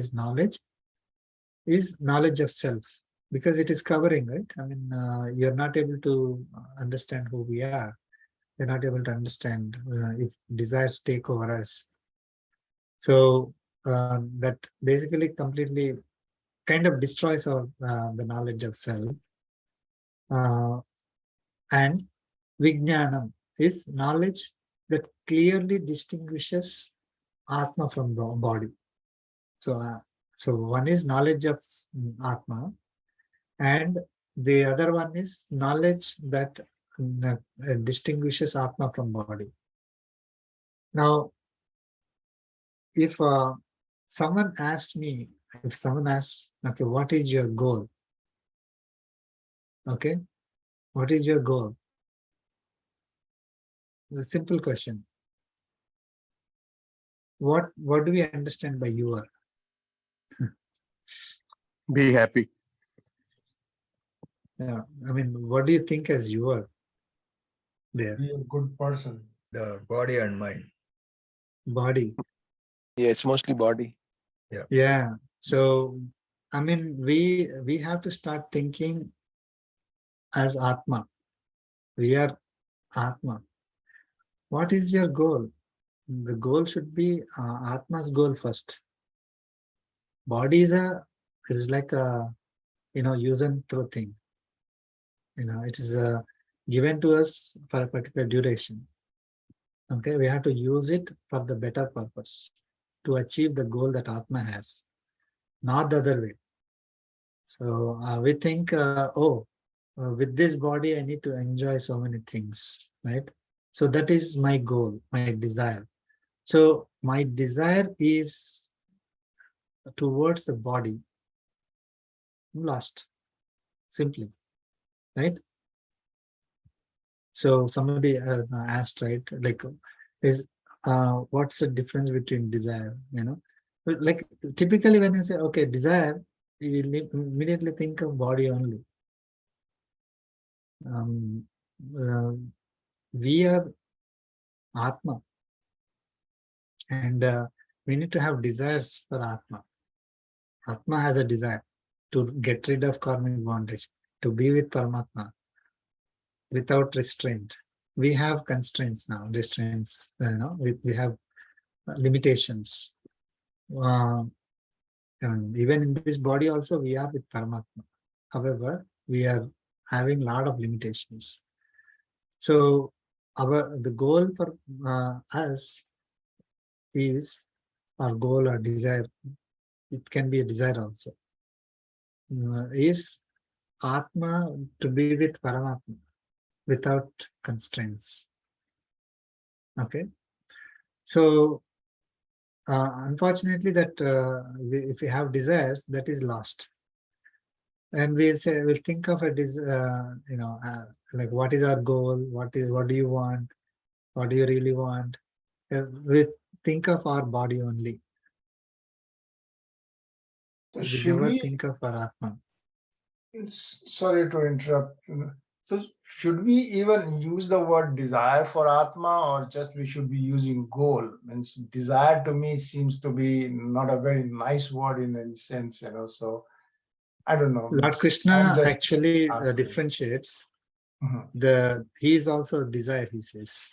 is knowledge of self, because it is covering, right? I mean, you're not able to understand who we are. You're not able to understand if desires take over us. So that basically completely kind of destroys our the knowledge of self. And vijnanam is knowledge that clearly distinguishes Atma from the body. So one is knowledge of Atma, and the other one is knowledge that distinguishes Atma from body. Now, if someone asks me, okay, what is your goal? Okay, what is your goal? The simple question. What do we understand by your? Be happy. Yeah, I mean, what do you think as your there? Be a good person. The body and mind. Body. Yeah, it's mostly body. Yeah. So, I mean, we have to start thinking as Atma. We are Atma. What is your goal? The goal should be Atma's goal first. Body is like a use and throw thing. It is given to us for a particular duration. Okay, we have to use it for the better purpose, to achieve the goal that Atma has, not the other way. So we think, with this body, I need to enjoy so many things, right? So that is my goal, my desire. So my desire is towards the body. I'm lost, simply, right? So somebody asked, right, like, what's the difference between desire? Like typically when you say, okay, desire, you will immediately think of body only. we are Atma, and we need to have desires for Atma. Atma has a desire to get rid of karmic bondage, to be with Paramatma without restraint. We have constraints now, restraints, we have limitations. And even in this body also, we are with Paramatma. However, we are having a lot of limitations. So the goal for us is, our goal or desire, it can be a desire also, is Atma, to be with Paramatma without constraints. Okay. So unfortunately, that if we have desires, that is lost. And we'll think of it as, like, what is our goal? What do you want? What do you really want? We think of our body only. So We should never we, think of our Atma. sorry to interrupt. So should we even use the word desire for Atma, or just we should be using goal? Means desire to me seems to be not a very nice word in any sense, so I don't know. Lord I'm Krishna just actually asking. differentiates. Mhm. He is also desire, he says.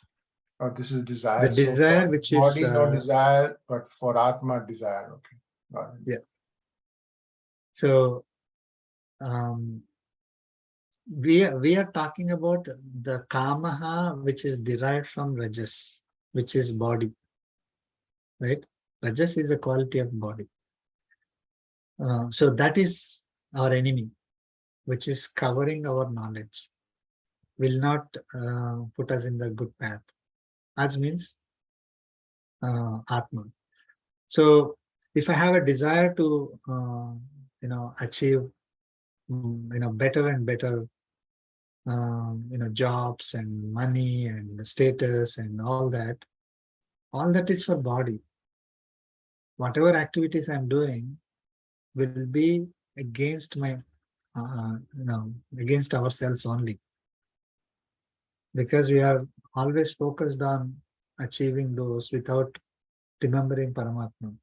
Oh, this is desire. The desire, which is body, no desire, but for Atma, desire. Okay. Got it. Yeah. So we are talking about the kamaha, which is derived from rajas, which is body, right? Rajas is a quality of body. So that is our enemy, which is covering our knowledge, will not put us in the good path. As means Atma. So if I have a desire to achieve better and better jobs and money and status and all that is for body. Whatever activities I'm doing will be against my against ourselves only, because we are always focused on achieving those without remembering Paramatma.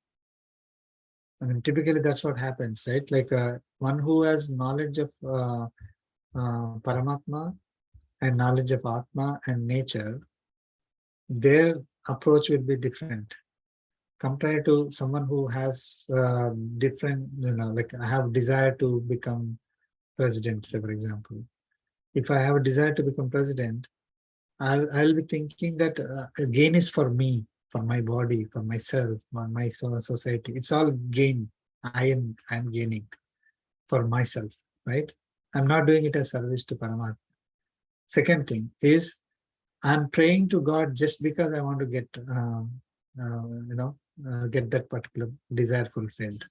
I mean, typically that's what happens, right? Like one who has knowledge of Paramatma and knowledge of Atma and nature, their approach will be different compared to someone who has different, like I have desire to become president, say for example. If I have a desire to become president, I'll be thinking that gain is for me, for my body, for myself, for my society. It's all gain. I'm gaining for myself, right? I'm not doing it as service to Paramatma. Second thing is, I'm praying to God just because I want to get get that particular desire fulfilled.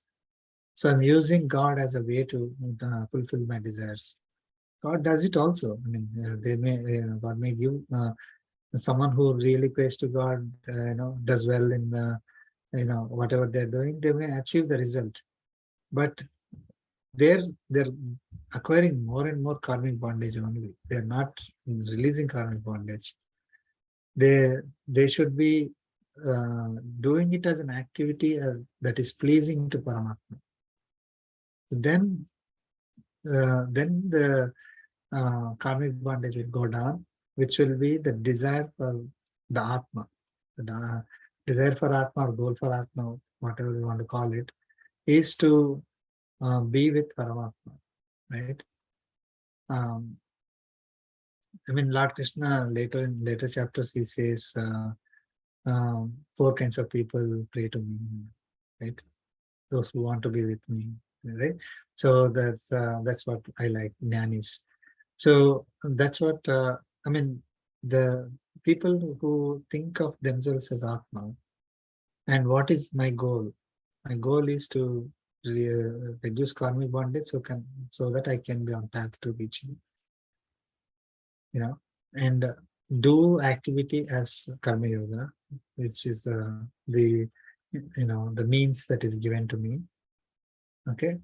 So I'm using God as a way to fulfill my desires. God does it also. I mean, God may give someone who really prays to God, does well in whatever they're doing, they may achieve the result. But they're acquiring more and more karmic bondage only. They're not releasing karmic bondage. They should be doing it as an activity that is pleasing to Paramatma. Then the karmic bondage will go down, which will be the desire for the Atma. The desire for Atma or goal for Atma, whatever you want to call it, is to be with Paramatma, right? I mean, Lord Krishna later in later chapters, he says, four kinds of people pray to me, right? Those who want to be with me, right? So that's what I like, jnanis. So that's what I mean. The people who think of themselves as Atma, and what is my goal? My goal is to reduce karmic bondage, so that I can be on path to reaching, and do activity as karma yoga, which is the means that is given to me. Okay,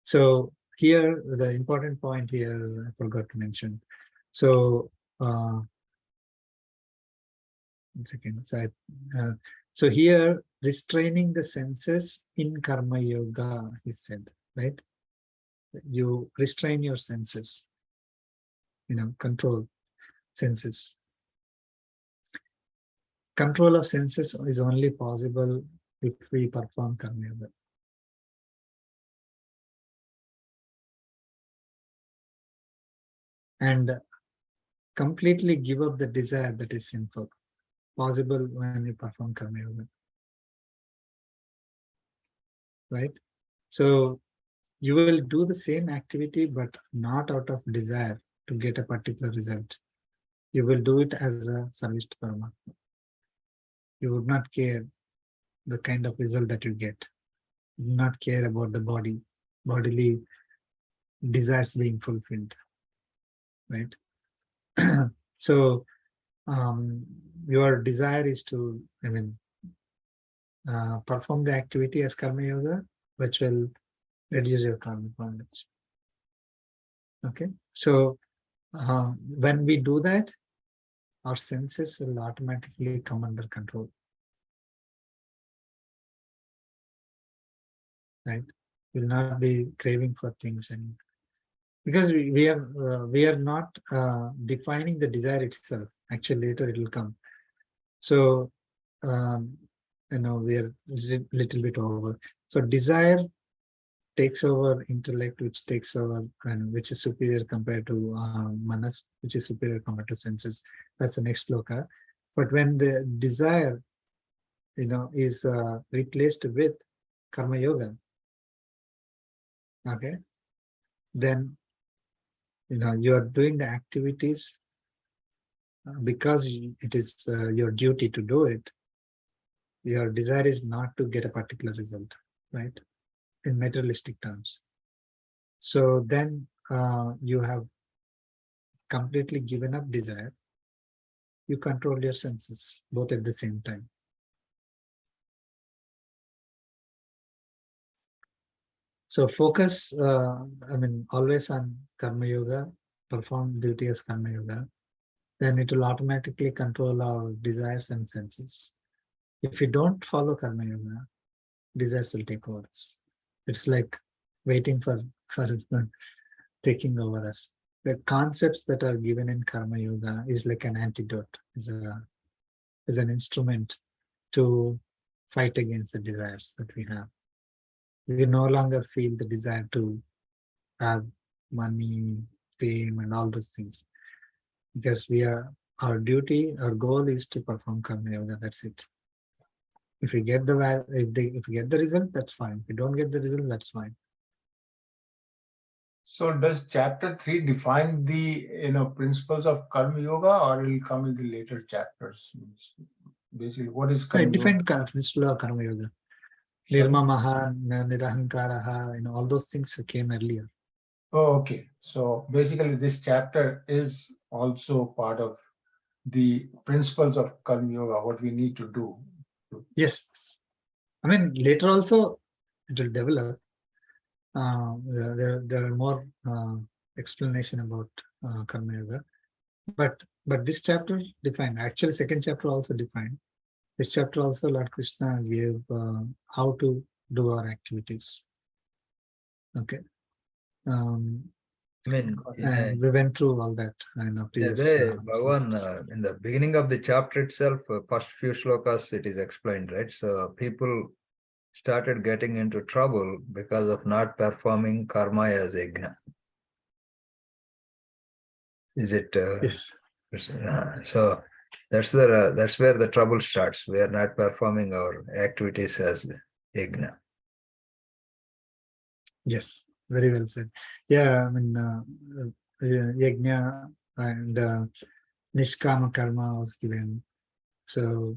so here the important point here I forgot to mention. So, 1 second. So here, restraining the senses in Karma Yoga, he said, right? You restrain your senses, control senses. Control of senses is only possible if we perform Karma Yoga. And completely give up the desire that is sinful, possible when you perform Karma Yoga. Right? So you will do the same activity, but not out of desire to get a particular result. You will do it as a service to Paramatma. You would not care the kind of result that you get. You would not care about the bodily desires being fulfilled. Right? So your desire is to, perform the activity as Karma Yoga, which will reduce your karmic bondage. Okay, so when we do that, our senses will automatically come under control. Right? We'll not be craving for things, and because we are not defining the desire itself. Actually, later it will come. So we are a little bit over. So desire takes over intellect, which takes over, and which is superior compared to manas, which is superior compared to senses. That's the next sloka. But when the desire, is replaced with Karma Yoga, okay, then you are doing the activities because it is your duty to do it. Your desire is not to get a particular result, right? In materialistic terms. So then you have completely given up desire. You control your senses both at the same time. So focus, always on Karma Yoga, perform duty as Karma Yoga, then it will automatically control our desires and senses. If we don't follow Karma Yoga, desires will take over us. It's like waiting for taking over us. The concepts that are given in Karma Yoga is like an antidote, is an instrument to fight against the desires that we have. We no longer feel the desire to have money, fame, and all those things, because our duty, our goal is to perform Karma Yoga. That's it. If we get if we get the result, that's fine. If we don't get the result, that's fine. So does chapter 3 define the principles of Karma Yoga, or it will come in the later chapters? Basically, what is Karma Yoga? Different principle of Karma Yoga. Nirmamaha, Nirahankaraha, all those things came earlier. Oh, okay. So basically, this chapter is also part of the principles of Karma Yoga, what we need to do. Yes. Later also it will develop. There are more explanation about Karma Yoga. But this chapter defined. Actually, second chapter also defined. This chapter also Lord Krishna gave how to do our activities. Okay. And we went through all that in a previous. Bhagavan, in the beginning of the chapter itself, first few slokas, it is explained, right? So people started getting into trouble because of not performing karma as yajna. Is it? Yes. So that's where the trouble starts. We are not performing our activities as yajna. Yes, very well said. Yeah, yajna and nishkama karma was given. So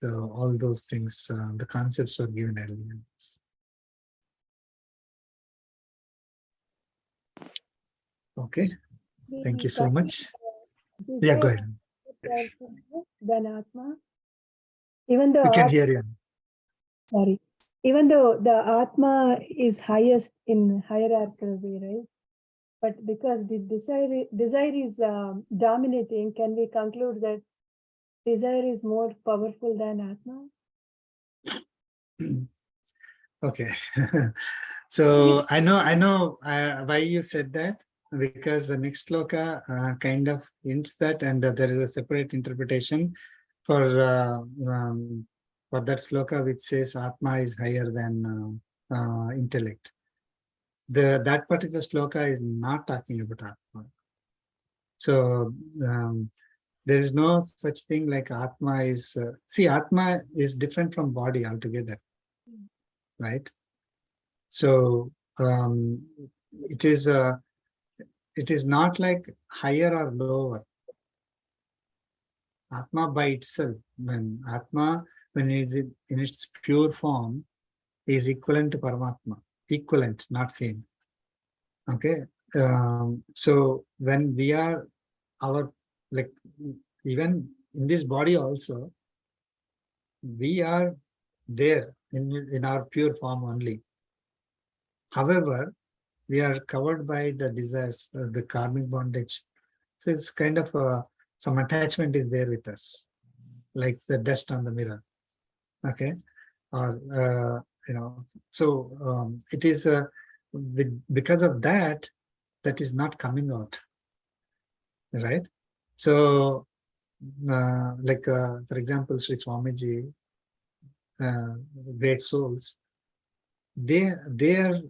all those things, the concepts were given earlier. Okay, thank you so much. Yeah, go ahead. Than Atma. Even though We can hear you. Sorry. Even though the Atma is highest in hierarchical way, right? But because the desire is dominating, can we conclude that desire is more powerful than Atma? Okay. So I know why you said that, because the next sloka kind of hints that, and there is a separate interpretation for that sloka which says Atma is higher than intellect. That particular sloka is not talking about Atma. So there is no such thing like Atma is. See, Atma is different from body altogether, right? So it is not like higher or lower. Atma by itself, when it is in its pure form, is equivalent to Paramatma. Equivalent, not same. Okay. So when we are like even in this body also, we are there in our pure form only. However, we are covered by the desires, the karmic bondage. So it's kind of some attachment is there with us, like the dust on the mirror. Okay, or so it is because of that is not coming out, right? So for example, Sri Swamiji, great souls, their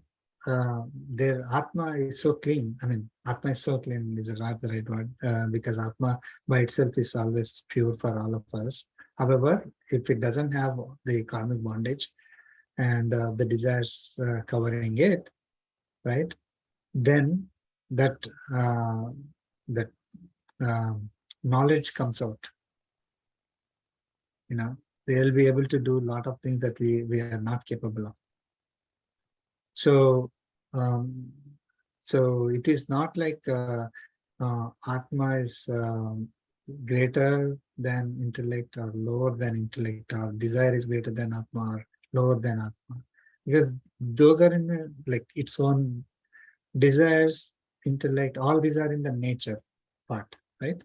Atma is so clean. I mean, Atma is so clean is not the right word, because Atma by itself is always pure for all of us. However, if it doesn't have the karmic bondage and the desires covering it, right, then that knowledge comes out. They'll be able to do a lot of things that we are not capable of. So it is not like Atma is greater than intellect or lower than intellect, or desire is greater than Atma or lower than Atma, because those are in like its own desires, intellect, all these are in the nature part, right?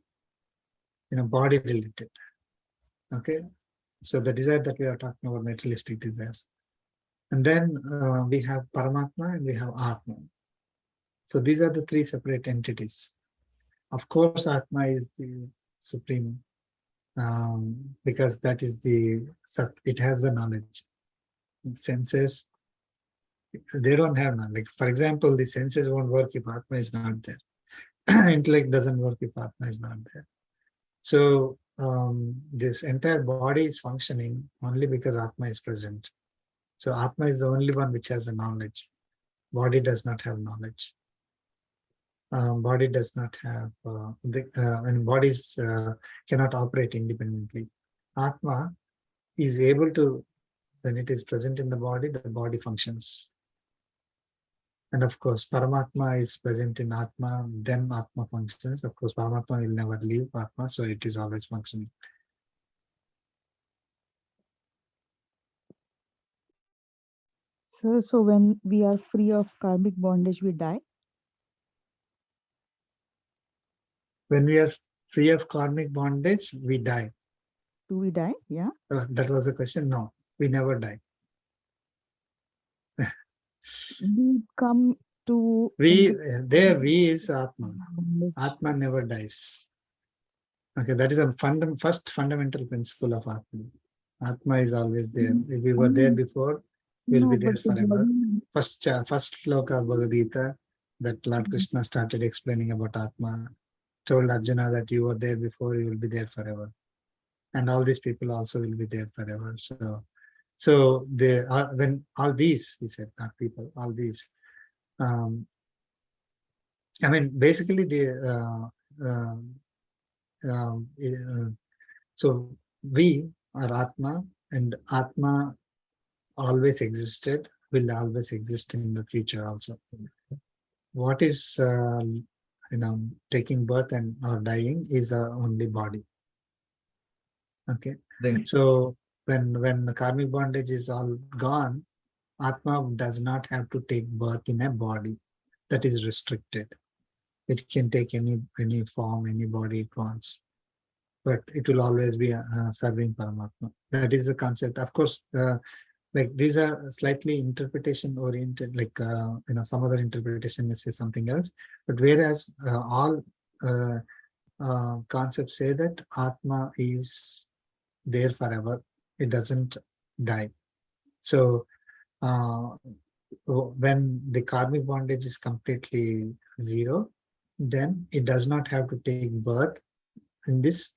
Body related. Okay, so the desire that we are talking about, materialistic desires. And then we have Paramatma and we have Atma. So these are the three separate entities. Of course, Atma is the supreme, because that is it has the knowledge. Senses, they don't have knowledge. Like, for example, the senses won't work if Atma is not there. Intellect doesn't work if Atma is not there. So this entire body is functioning only because Atma is present. So Atma is the only one which has the knowledge. Body does not have knowledge. Body does not have, and bodies cannot operate independently. Atma is able to, when it is present in the body functions. And of course, Paramatma is present in Atma, then Atma functions. Of course, Paramatma will never leave Atma, so it is always functioning. So when we are free of karmic bondage, we die? When we are free of karmic bondage, we die. Do we die? Yeah. That was the question. No, we never die. We come to... We is Atma. Atma never dies. Okay, that is a first fundamental principle of Atma. Atma is always there. If we were there before, we'll be there forever. First sloka of Bhagavad Gita, that Lord Krishna started explaining about Atma, told Arjuna that you were there before, you will be there forever. And all these people also will be there forever. So they are, when all these, he said, not people, all these. I mean, basically, so we are Atma, and Atma always existed, will always exist in the future also. What is taking birth and or dying is our only body. Okay, so when the karmic bondage is all gone, Atma does not have to take birth in a body that is restricted. It can take any form, any body it wants, but it will always be serving Paramatma. That is the concept. Of course, like these are slightly interpretation oriented, like some other interpretation may say something else, but whereas all concepts say that Atma is there forever, it doesn't die. So when the karmic bondage is completely zero, then it does not have to take birth in this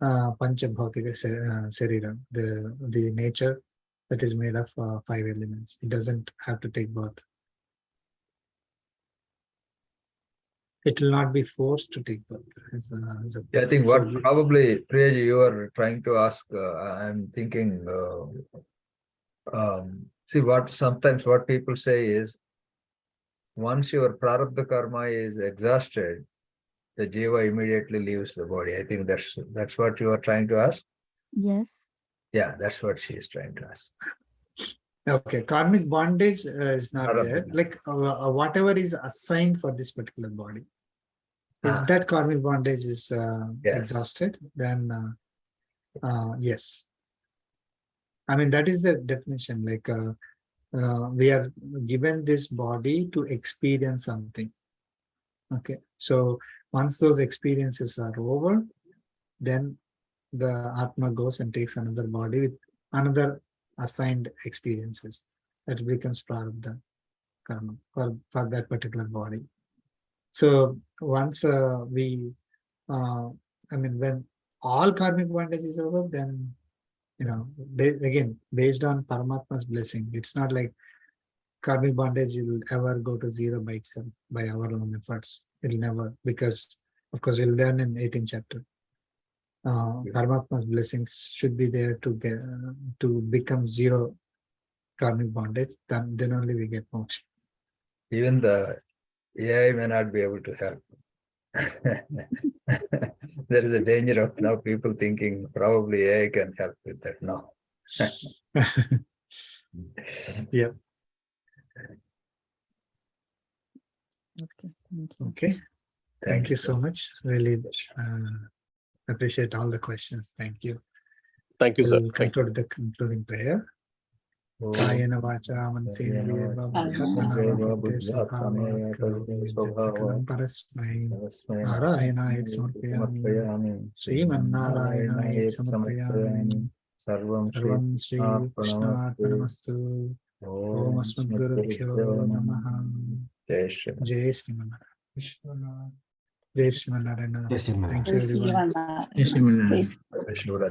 Pancha Bhautika Sarira, the nature that is made of 5 elements. It doesn't have to take birth. It will not be forced to take birth. Yeah, I think what probably, Priyaji, you are trying to ask, I'm thinking, see, sometimes what people say is, once your prarabdha karma is exhausted, the jiva immediately leaves the body. I think that's what you are trying to ask. Yes. Yeah, that's what she is trying to ask. Okay, karmic bondage is not Prarabdha. there. Like whatever is assigned for this particular body. If that karmic bondage is Yes. exhausted, then yes. I mean, that is the definition. Like we are given this body to experience something. Okay, so once those experiences are over, then the Atma goes and takes another body with another assigned experiences. That becomes prarabdha karma for that particular body. So once I mean, when all karmic bondage is over, then, again, based on Paramatma's blessing, it's not like karmic bondage will ever go to zero by itself, by our own efforts. It'll never, because, of course, we'll learn in 18th chapter. Paramatma's blessings should be there to become zero karmic bondage. Then only we get moksha. Even the AI may not be able to help. There is a danger of now people thinking probably AI can help with that. No. Yep. Okay. Thank you. Okay. Thank you so much. Really appreciate all the questions. Thank you. Thank you, sir. We'll conclude the concluding prayer. Kayena vacha mansendriya sakalam parasmai Narayanayat samarpayami Sriman Narayanayat samarpayami Sarvam Shri Krishna Arpanamastu Om Asmadgurubhyo Namaha Jai Sriman Narayana. Jai Sriman. Thank you, everyone. Jai Sriman. Shivara.